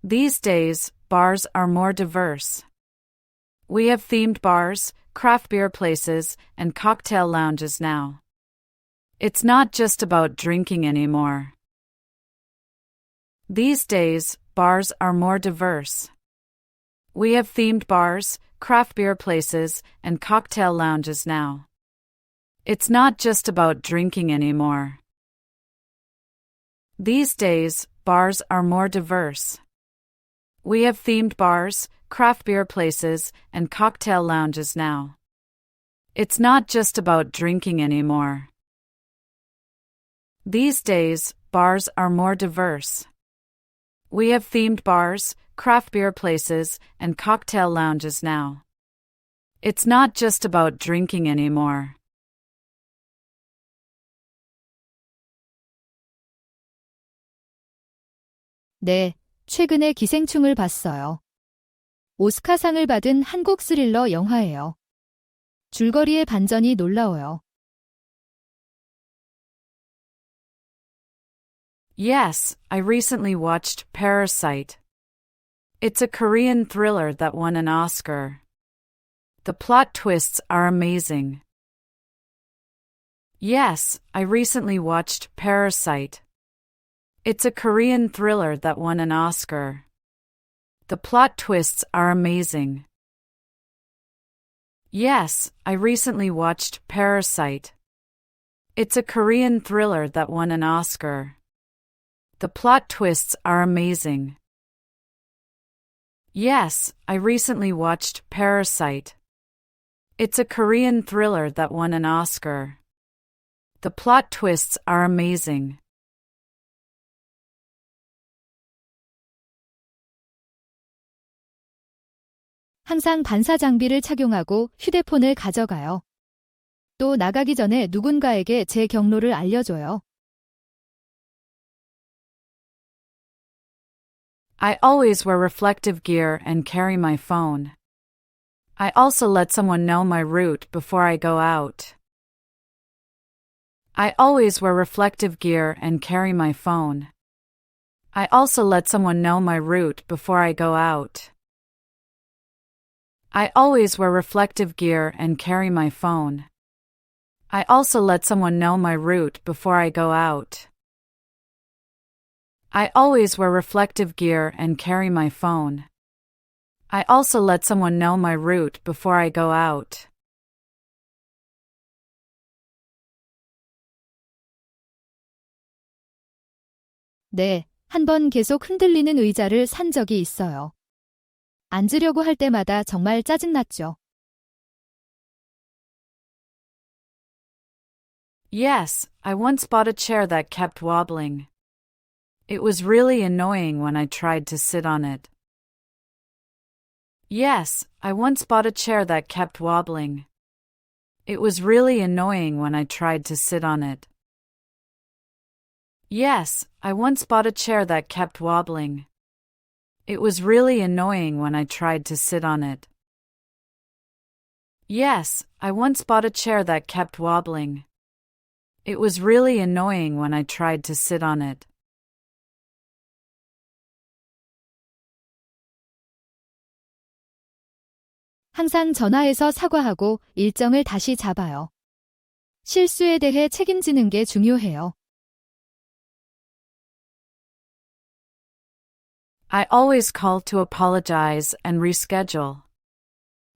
These days, bars are more diverse. We have themed bars, craft beer places, and cocktail lounges now. It's not just about drinking anymore. These days, bars are more diverse. We have themed bars, craft beer places, and cocktail lounges now. It's not just about drinking anymore. These days, bars are more diverse. We have themed bars, craft beer places, and cocktail lounges now. It's not just about drinking anymore. These days, bars are more diverse. We have themed bars, craft beer places, and cocktail lounges now. It's not just about drinking anymore. 네, 최근에 기생충을 봤어요. 오스카상을 받은 한국 스릴러 영화예요. 줄거리의 반전이 놀라워요. Yes, I recently watched Parasite. It's a Korean thriller that won an Oscar. The plot twists are amazing. Yes, I recently watched Parasite. It's a Korean thriller that won an Oscar. The plot twists are amazing. Yes, I recently watched Parasite. It's a Korean thriller that won an Oscar. The plot twists are amazing. Yes, I recently watched Parasite. It's a Korean thriller that won an Oscar. The plot twists are amazing. 항상 반사 장비를 착용하고 휴대폰을 가져가요. 또 나가기 전에 누군가에게 제 경로를 알려줘요. I always wear reflective gear and carry my phone. I also let someone know my route before I go out. I always wear reflective gear and carry my phone. I also let someone know my route before I go out. I always wear reflective gear and carry my phone. I also let someone know my route before I go out. I always wear reflective gear and carry my phone. I also let someone know my route before I go out. 네, 한 번 계속 흔들리는 의자를 산 적이 있어요. 앉으려고 할 때마다 정말 짜증났죠. Yes, I once bought a chair that kept wobbling. It was really annoying when I tried to sit on it. Yes, I once bought a chair that kept wobbling. It was really annoying when I tried to sit on it. Yes, I once bought a chair that kept wobbling. It was really annoying when I tried to sit on it. Yes, I once bought a chair that kept wobbling. It was really annoying when I tried to sit on it. 항상 전화해서 사과하고 일정을 다시 잡아요. 실수에 대해 책임지는 게 중요해요. I always call to apologize and reschedule.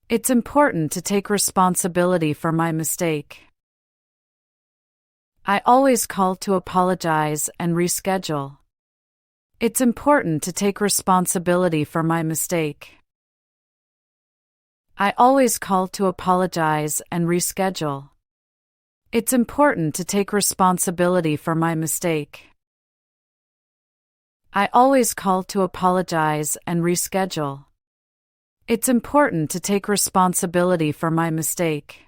It's important to take responsibility for my mistake. I always call to apologize and reschedule. It's important to take responsibility for my mistake. I always call to apologize and reschedule. It's important to take responsibility for my mistake. I always call to apologize and reschedule. It's important to take responsibility for my mistake.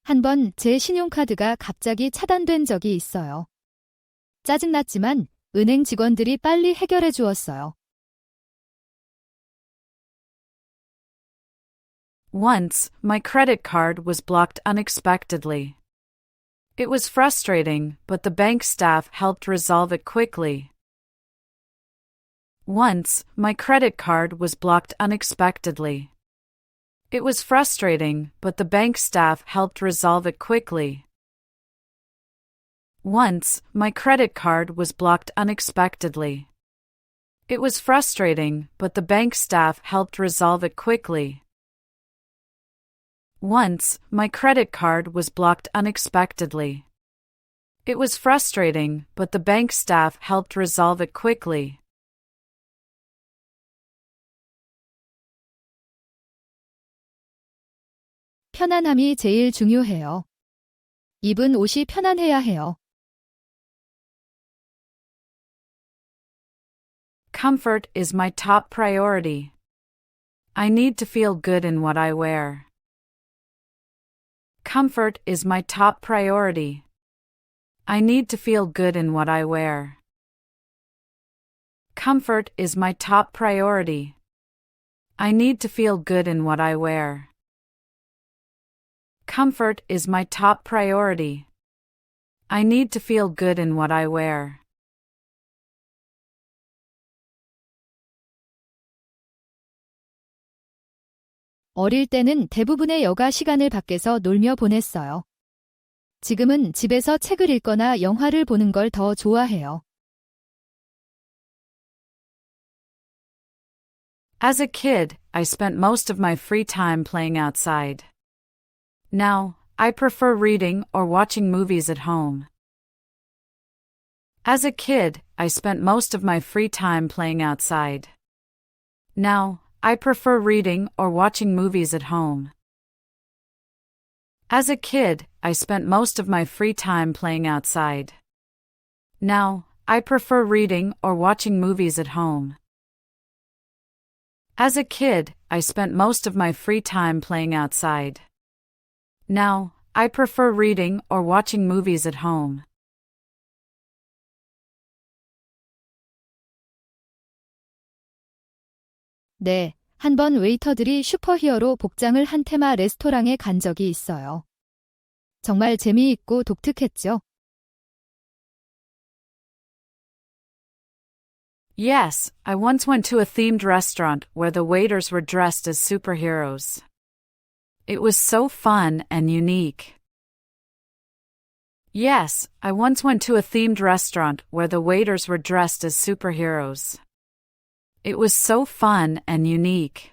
한 번 제 신용카드가 갑자기 차단된 적이 있어요. 짜증났지만 은행 직원들이 빨리 해결해 주었어요. Once, my credit card was blocked unexpectedly. It was frustrating, but the bank staff helped resolve it quickly. Once, my credit card was blocked unexpectedly. It was frustrating, but the bank staff helped resolve it quickly. Once, my credit card was blocked unexpectedly. It was frustrating, but the bank staff helped resolve it quickly. Once, my credit card was blocked unexpectedly. It was frustrating, but the bank staff helped resolve it quickly. 편안함이 제일 중요해요. 입은 옷이 편안해야 해요. Comfort is my top priority. I need to feel good in what I wear. Comfort is my top priority. I need to feel good in what I wear. Comfort is my top priority. I need to feel good in what I wear. Comfort is my top priority. I need to feel good in what I wear. 어릴 때는 대부분의 여가 시간을 밖에서 놀며 보냈어요. 지금은 집에서 책을 읽거나 영화를 보는 걸 더 좋아해요. As a kid, I spent most of my free time playing outside. Now, I prefer reading or watching movies at home. As a kid, I spent most of my free time playing outside. Now, I prefer reading or watching movies at home. As a kid, I spent most of my free time playing outside. Now, I prefer reading or watching movies at home. As a kid, I spent most of my free time playing outside. Now, I prefer reading or watching movies at home. 네, 한 번 웨이터들이 슈퍼히어로 복장을 한 테마 레스토랑에 간 적이 있어요. 정말 재미있고 독특했죠? Yes, I once went to a themed restaurant where the waiters were dressed as superheroes. It was so fun and unique. Yes, I once went to a themed restaurant where the waiters were dressed as superheroes. It was so fun and unique.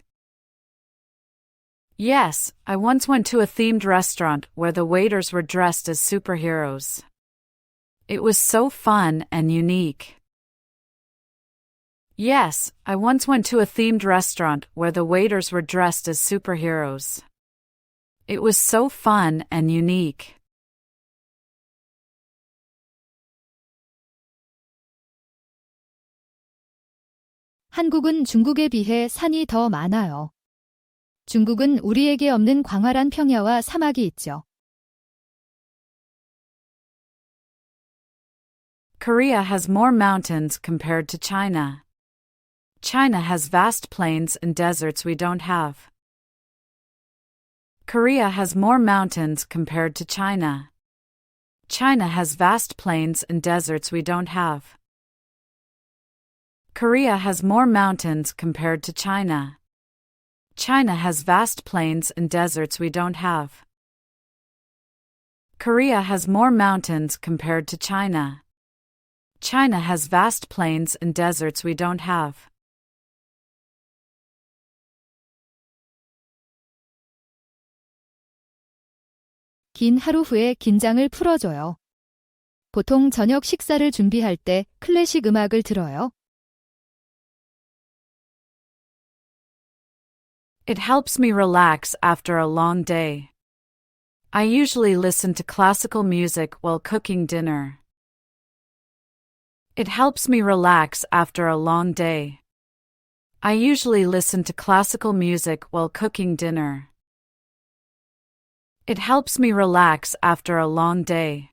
Yes, I once went to a themed restaurant where the waiters were dressed as superheroes. It was so fun and unique. Yes, I once went to a themed restaurant where the waiters were dressed as superheroes. It was so fun and unique. 한국은 중국에 비해 산이 더 많아요. 중국은 우리에게 없는 광활한 평야와 사막이 있죠. Korea has more mountains compared to China. China has vast plains and deserts we don't have. Korea has more mountains compared to China. China has vast plains and deserts we don't have. Korea has more mountains compared to China. China has vast plains and deserts we don't have. Korea has more mountains compared to China. China has vast plains and deserts we don't have. 긴 하루 후에 긴장을 풀어줘요. 보통 저녁 식사를 준비할 때 클래식 음악을 들어요. It helps me relax after a long day. I usually listen to classical music while cooking dinner. It helps me relax after a long day. I usually listen to classical music while cooking dinner. It helps me relax after a long day.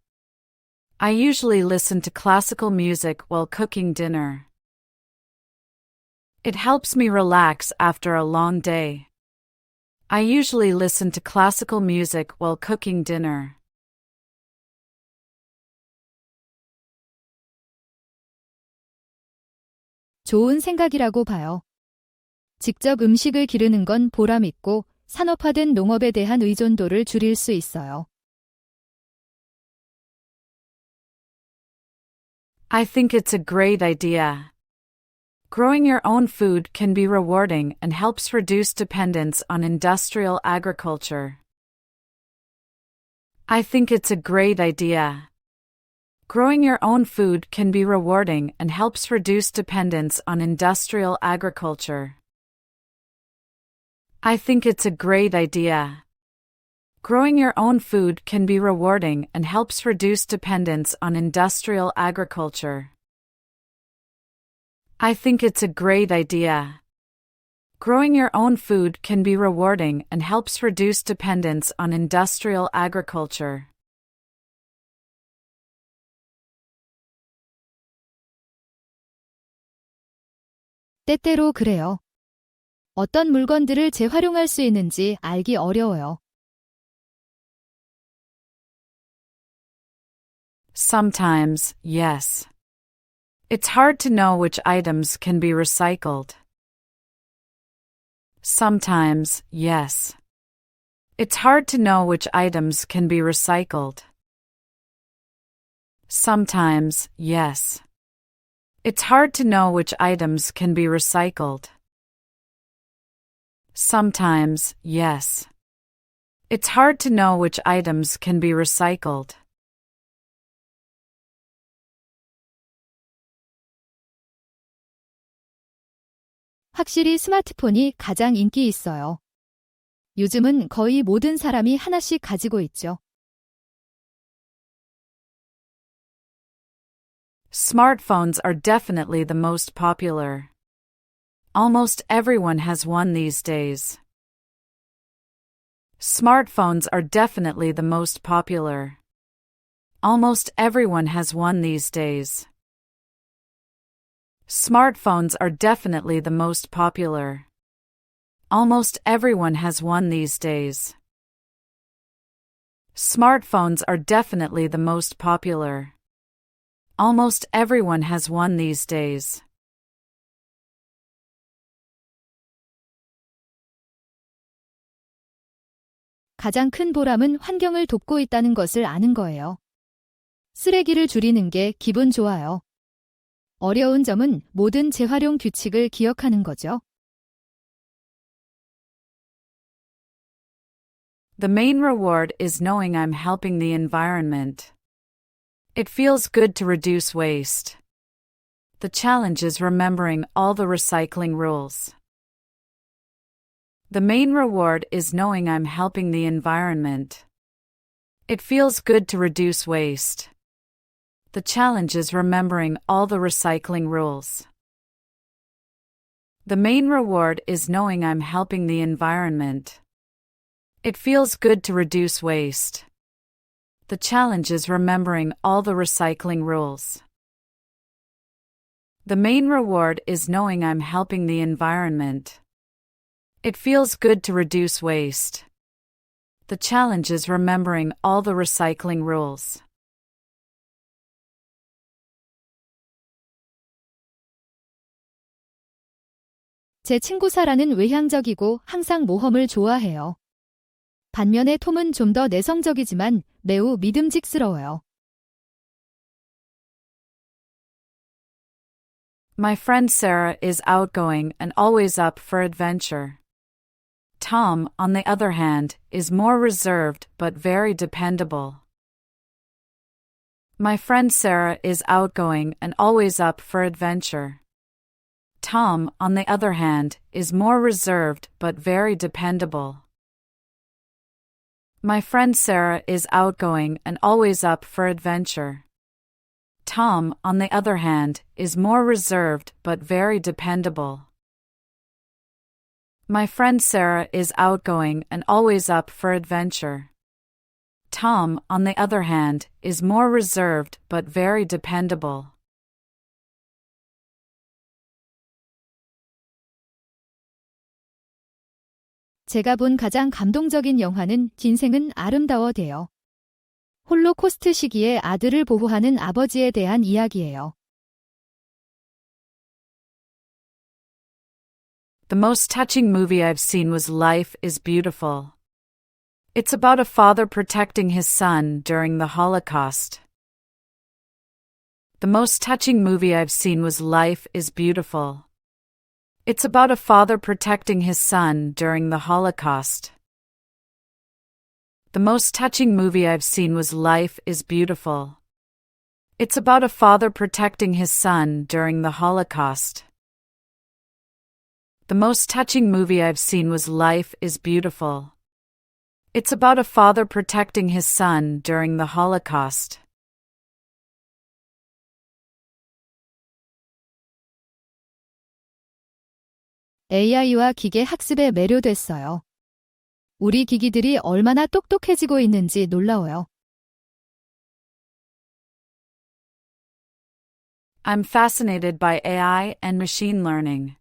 I usually listen to classical music while cooking dinner. It helps me relax after a long day. I usually listen to classical music while cooking dinner. 좋은 생각이라고 봐요. 직접 음식을 기르는 건 보람 있고 산업화된 농업에 대한 의존도를 줄일 수 있어요. I think it's a great idea. Growing your own food can be rewarding and helps reduce dependence on industrial agriculture. I think it's a great idea. Growing your own food can be rewarding and helps reduce dependence on industrial agriculture. I think it's a great idea. Growing your own food can be rewarding and helps reduce dependence on industrial agriculture. I think it's a great idea. Growing your own food can be rewarding and helps reduce dependence on industrial agriculture. 때때로 그래요. 어떤 물건들을 재활용할 수 있는지 알기 어려워요. Sometimes, yes. It's hard to know which items can be recycled. Sometimes, yes. It's hard to know which items can be recycled. Sometimes, yes. It's hard to know which items can be recycled. Sometimes, yes. It's hard to know which items can be recycled. 확실히 스마트폰이 가장 인기 있어요. 요즘은 거의 모든 사람이 하나씩 가지고 있죠. Smartphones are definitely the most popular. Almost everyone has one these days. Smartphones are definitely the most popular. Almost everyone has one these days. Smartphones are definitely the most popular. Almost everyone has one these days. Smartphones are definitely the most popular. Almost everyone has one these days. 가장 큰 보람은 환경을 돕고 있다는 것을 아는 거예요. 쓰레기를 줄이는 게 기분 좋아요. 어려운 점은 모든 재활용 규칙을 기억하는 거죠. The main reward is knowing I'm helping the environment. It feels good to reduce waste. The challenge is remembering all the recycling rules. The main reward is knowing I'm helping the environment. It feels good to reduce waste. The challenge is remembering all the recycling rules. The main reward is knowing I'm helping the environment. It feels good to reduce waste. The challenge is remembering all the recycling rules. The main reward is knowing I'm helping the environment. It feels good to reduce waste. The challenge is remembering all the recycling rules. 제 친구 사라는 외향적이고 항상 모험을 좋아해요. 반면에 톰은 좀 더 내성적이지만 매우 믿음직스러워요. My friend Sarah is outgoing and always up for adventure. Tom, on the other hand, is more reserved but very dependable. My friend Sarah is outgoing and always up for adventure. Tom, on the other hand, is more reserved but very dependable. My friend Sarah is outgoing and always up for adventure. Tom, on the other hand, is more reserved but very dependable. My friend Sarah is outgoing and always up for adventure. Tom, on the other hand, is more reserved but very dependable. 제가 본 가장 감동적인 영화는 인생은 아름다워돼요. 홀로코스트 시기에 아들을 보호하는 아버지에 대한 이야기예요. The most touching movie I've seen was Life is Beautiful. It's about a father protecting his son during the Holocaust. The most touching movie I've seen was Life is Beautiful. It's about a father protecting his son during the Holocaust. The most touching movie I've seen was Life is Beautiful. It's about a father protecting his son during the Holocaust. The most touching movie I've seen was Life is Beautiful. It's about a father protecting his son during the Holocaust. AI와 기계 학습에 매료됐어요. 우리 기기들이 얼마나 똑똑해지고 있는지 놀라워요. I'm fascinated by AI and machine learning.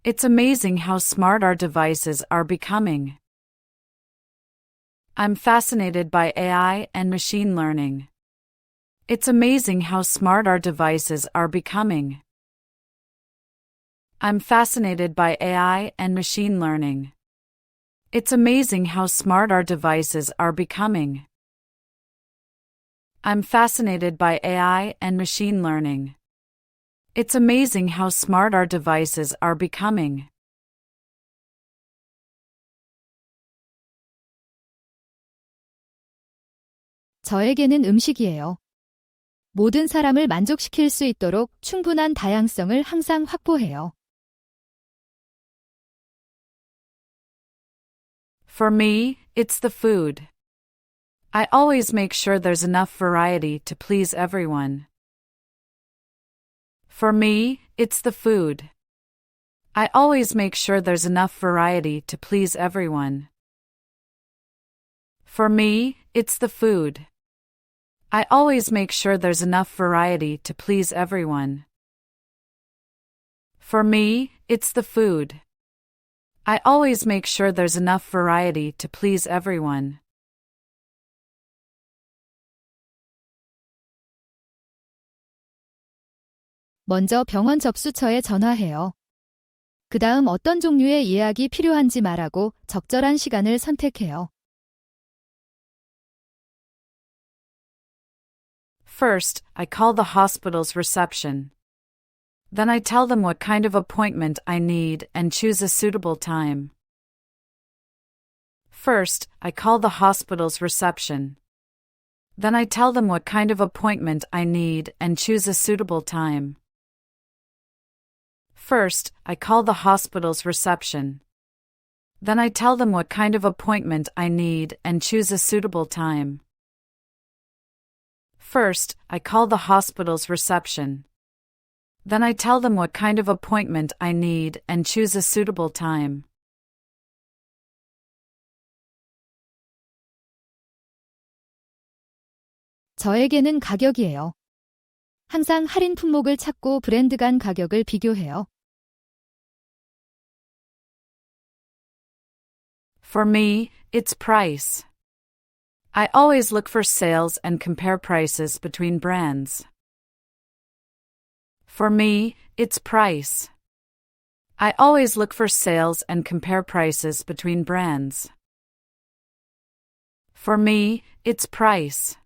It's amazing how smart our devices are becoming. I'm fascinated by AI and machine learning. It's amazing how smart our devices are becoming. I'm fascinated by AI and machine learning. It's amazing how smart our devices are becoming. I'm fascinated by AI and machine learning. It's amazing how smart our devices are becoming. 저에게는 음식이에요. 모든 사람을 만족시킬 수 있도록 충분한 다양성을 항상 확보해요. For me, it's the food. I always make sure there's enough variety to please everyone. For me, it's the food. I always make sure there's enough variety to please everyone. For me, it's the food. I always make sure there's enough variety to please everyone. For me, it's the food. I always make sure there's enough variety to please everyone. 먼저 병원 접수처에 전화해요. 그 다음 어떤 종류의 예약이 필요한지 말하고 적절한 시간을 선택해요. First, I call the hospital's reception. Then I tell them what kind of appointment I need and choose a suitable time. First, I call the hospital's reception. Then I tell them what kind of appointment I need and choose a suitable time. First, I call the hospital's reception. Then I tell them what kind of appointment I need and choose a suitable time. First, I call the hospital's reception. Then I tell them what kind of appointment I need and choose a suitable time. 저에게는 가격이에요. 항상 할인 품목을 찾고 브랜드 간 가격을 비교해요. For me, it's price. I always look for sales and compare prices between brands. For me, it's price. I always look for sales and compare prices between brands. For me, it's price.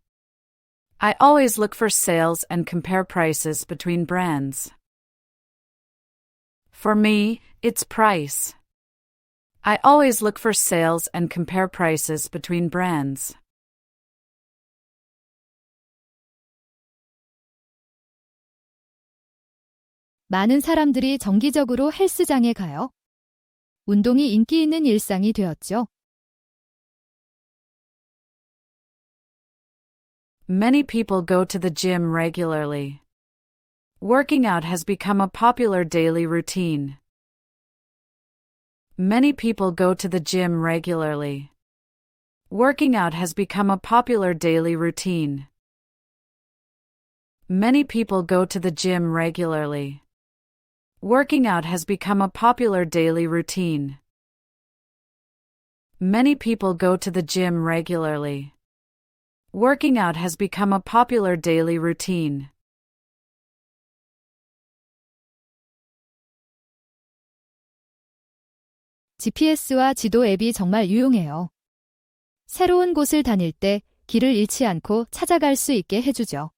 I always look for sales and compare prices between brands. For me, it's price. I always look for sales and compare prices between brands. 많은 사람들이 정기적으로 헬스장에 가요. 운동이 인기 있는 일상이 되었죠. Many people go to the gym regularly. Working out has become a popular daily routine. Many people go to the gym regularly. Working out has become a popular daily routine. Many people go to the gym regularly. Working out has become a popular daily routine. Many people go to the gym regularly. Working out has become a popular daily routine. GPS와 지도 앱이 정말 유용해요. 새로운 곳을 다닐 때 길을 잃지 않고 찾아갈 수 있게 해주죠.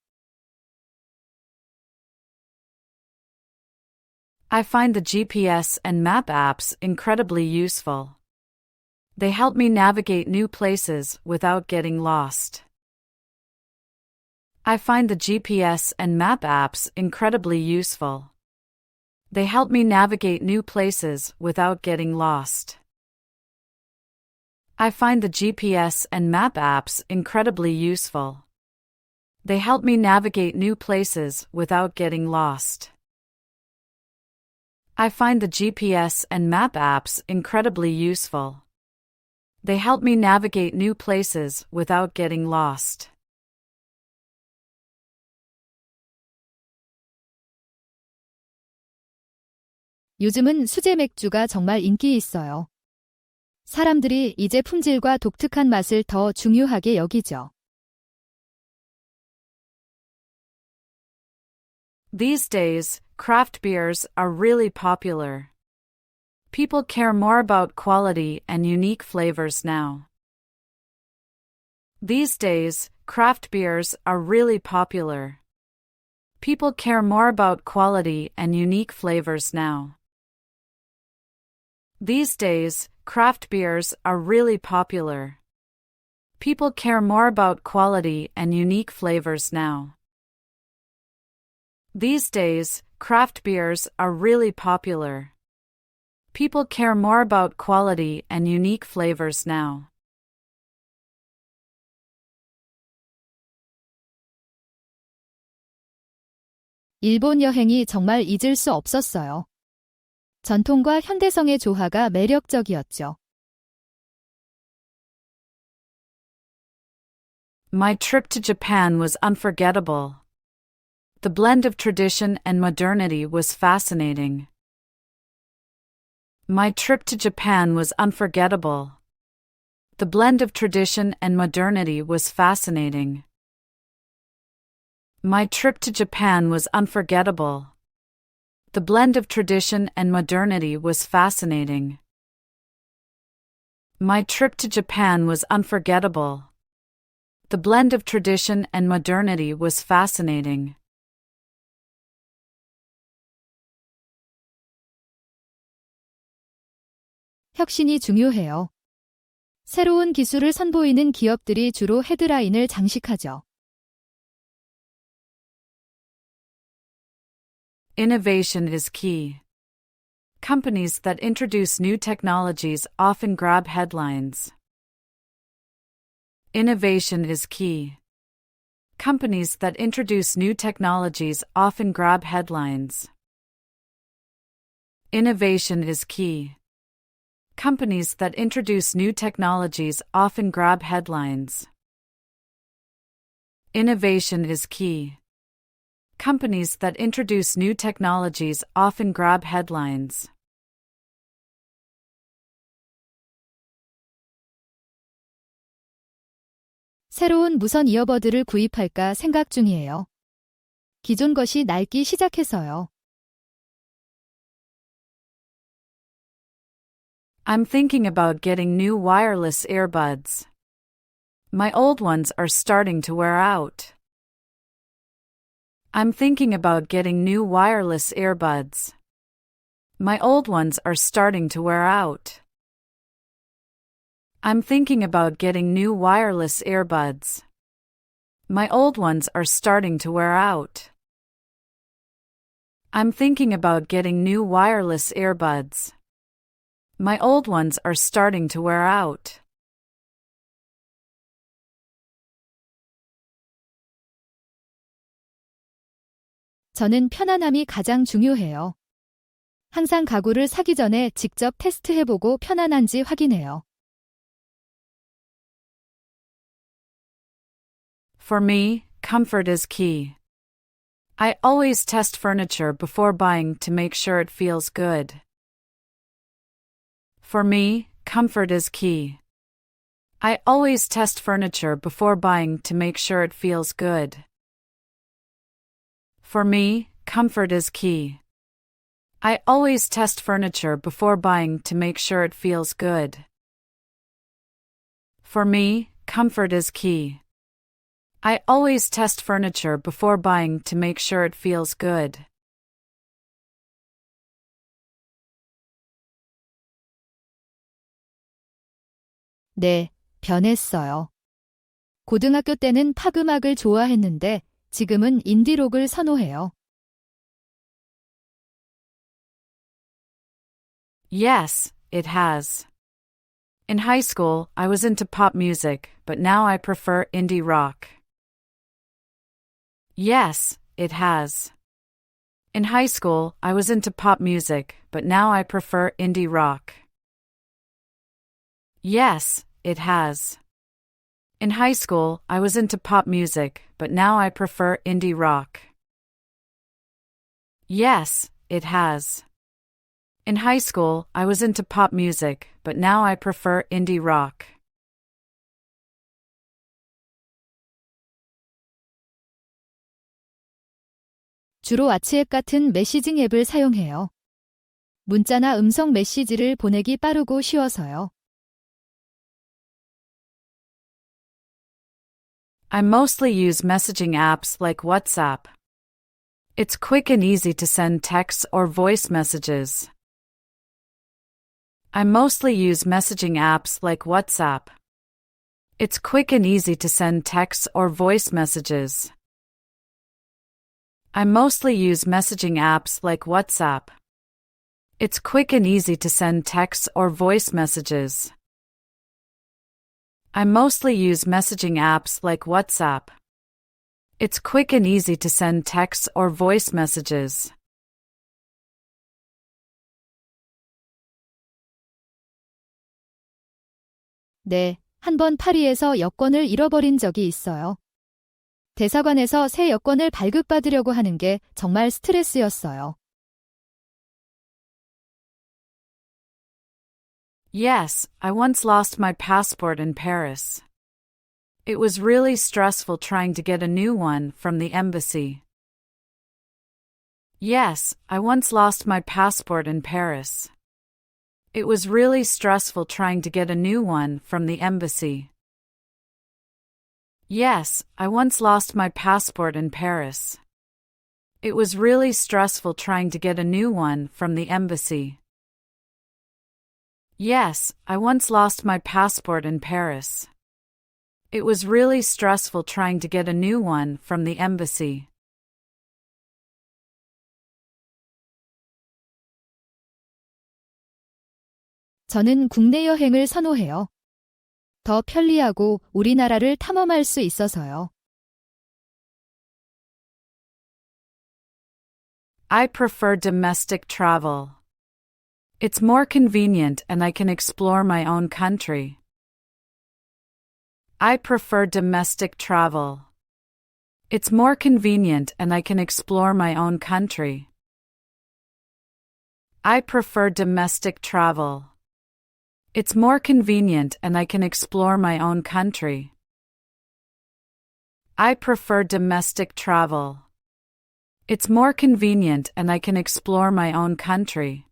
I find the GPS and map apps incredibly useful. They help me navigate new places without getting lost. I find the GPS and map apps incredibly useful. They help me navigate new places without getting lost. I find the GPS and map apps incredibly useful. They help me navigate new places without getting lost. I find the GPS and map apps incredibly useful. They help me navigate new places without getting lost. 요즘은 수제 맥주가 정말 인기 있어요. 사람들이 이제 품질과 독특한 맛을 더 중요하게 여기죠. These days, craft beers are really popular. People care more about quality and unique flavors now. These days, craft beers are really popular. People care more about quality and unique flavors now. These days, craft beers are really popular. People care more about quality and unique flavors now. These days, craft beers are really popular. People care more about quality and unique flavors now. 일본 여행이 정말 잊을 수 없었어요. 전통과 현대성의 조화가 매력적이었죠. My trip to Japan was unforgettable. The blend of tradition and modernity was fascinating. My trip to Japan was unforgettable. The blend of tradition and modernity was fascinating. My trip to Japan was unforgettable. The blend of tradition and modernity was fascinating. My trip to Japan was unforgettable. The blend of tradition and modernity was fascinating. 혁신이 중요해요. 새로운 기술을 선보이는 기업들이 주로 헤드라인을 장식하죠. Innovation is key. Companies that introduce new technologies often grab headlines. Innovation is key. Companies that introduce new technologies often grab headlines. Innovation is key. Companies that introduce new technologies often grab headlines. Innovation is key. Companies that introduce new technologies often grab headlines. 새로운 무선 이어버드를 구입할까 생각 중이에요. 기존 것이 낡기 시작해서요. I'm thinking about getting new wireless earbuds. My old ones are starting to wear out. I'm thinking about getting new wireless earbuds. My old ones are starting to wear out. I'm thinking about getting new wireless earbuds. My old ones are starting to wear out. I'm thinking about getting new wireless earbuds. My old ones are starting to wear out. 저는 편안함이 가장 중요해요. 항상 가구를 사기 전에 직접 테스트해보고 편안한지 확인해요. For me, comfort is key. I always test furniture before buying to make sure it feels good. For me, comfort is key. I always test furniture before buying to make sure it feels good. For me, comfort is key. I always test furniture before buying to make sure it feels good. For me, comfort is key. I always test furniture before buying to make sure it feels good. 네, 변했어요. 고등학교 때는 팝 음악을 좋아했는데 지금은 인디록을 선호해요. Yes, it has. In high school, I was into pop music, but now I prefer indie rock. Yes, it has. In high school, I was into pop music, but now I prefer indie rock. Yes, it has. In high school, I was into pop music, but now I prefer indie rock. Yes, it has. In high school, I was into pop music, but now I prefer indie rock. 주로 와치앱 같은 메시징 앱을 사용해요. 문자나 음성 메시지를 보내기 빠르고 쉬워서요. I mostly use messaging apps like WhatsApp. It's quick and easy to send texts or voice messages. I mostly use messaging apps like WhatsApp. It's quick and easy to send texts or voice messages. I mostly use messaging apps like WhatsApp. It's quick and easy to send texts or voice messages. I mostly use messaging apps like WhatsApp. It's quick and easy to send texts or voice messages. 네, 한 번 파리에서 여권을 잃어버린 적이 있어요. 대사관에서 새 여권을 발급받으려고 하는 게 정말 스트레스였어요. Yes, I once lost my passport in Paris. It was really stressful trying to get a new one from the embassy. Yes, I once lost my passport in Paris. It was really stressful trying to get a new one from the embassy. Yes, I once lost my passport in Paris. It was really stressful trying to get a new one from the embassy. Yes, I once lost my passport in Paris. It was really stressful trying to get a new one from the embassy. 저는 국내 여행을 선호해요. 더 편리하고 우리나라를 탐험할 수 있어서요. I prefer domestic travel. It's more convenient and I can explore my own country. I prefer domestic travel. It's more convenient and I can explore my own country. I prefer domestic travel. It's more convenient and I can explore my own country. I prefer domestic travel. It's more convenient and I can explore my own country.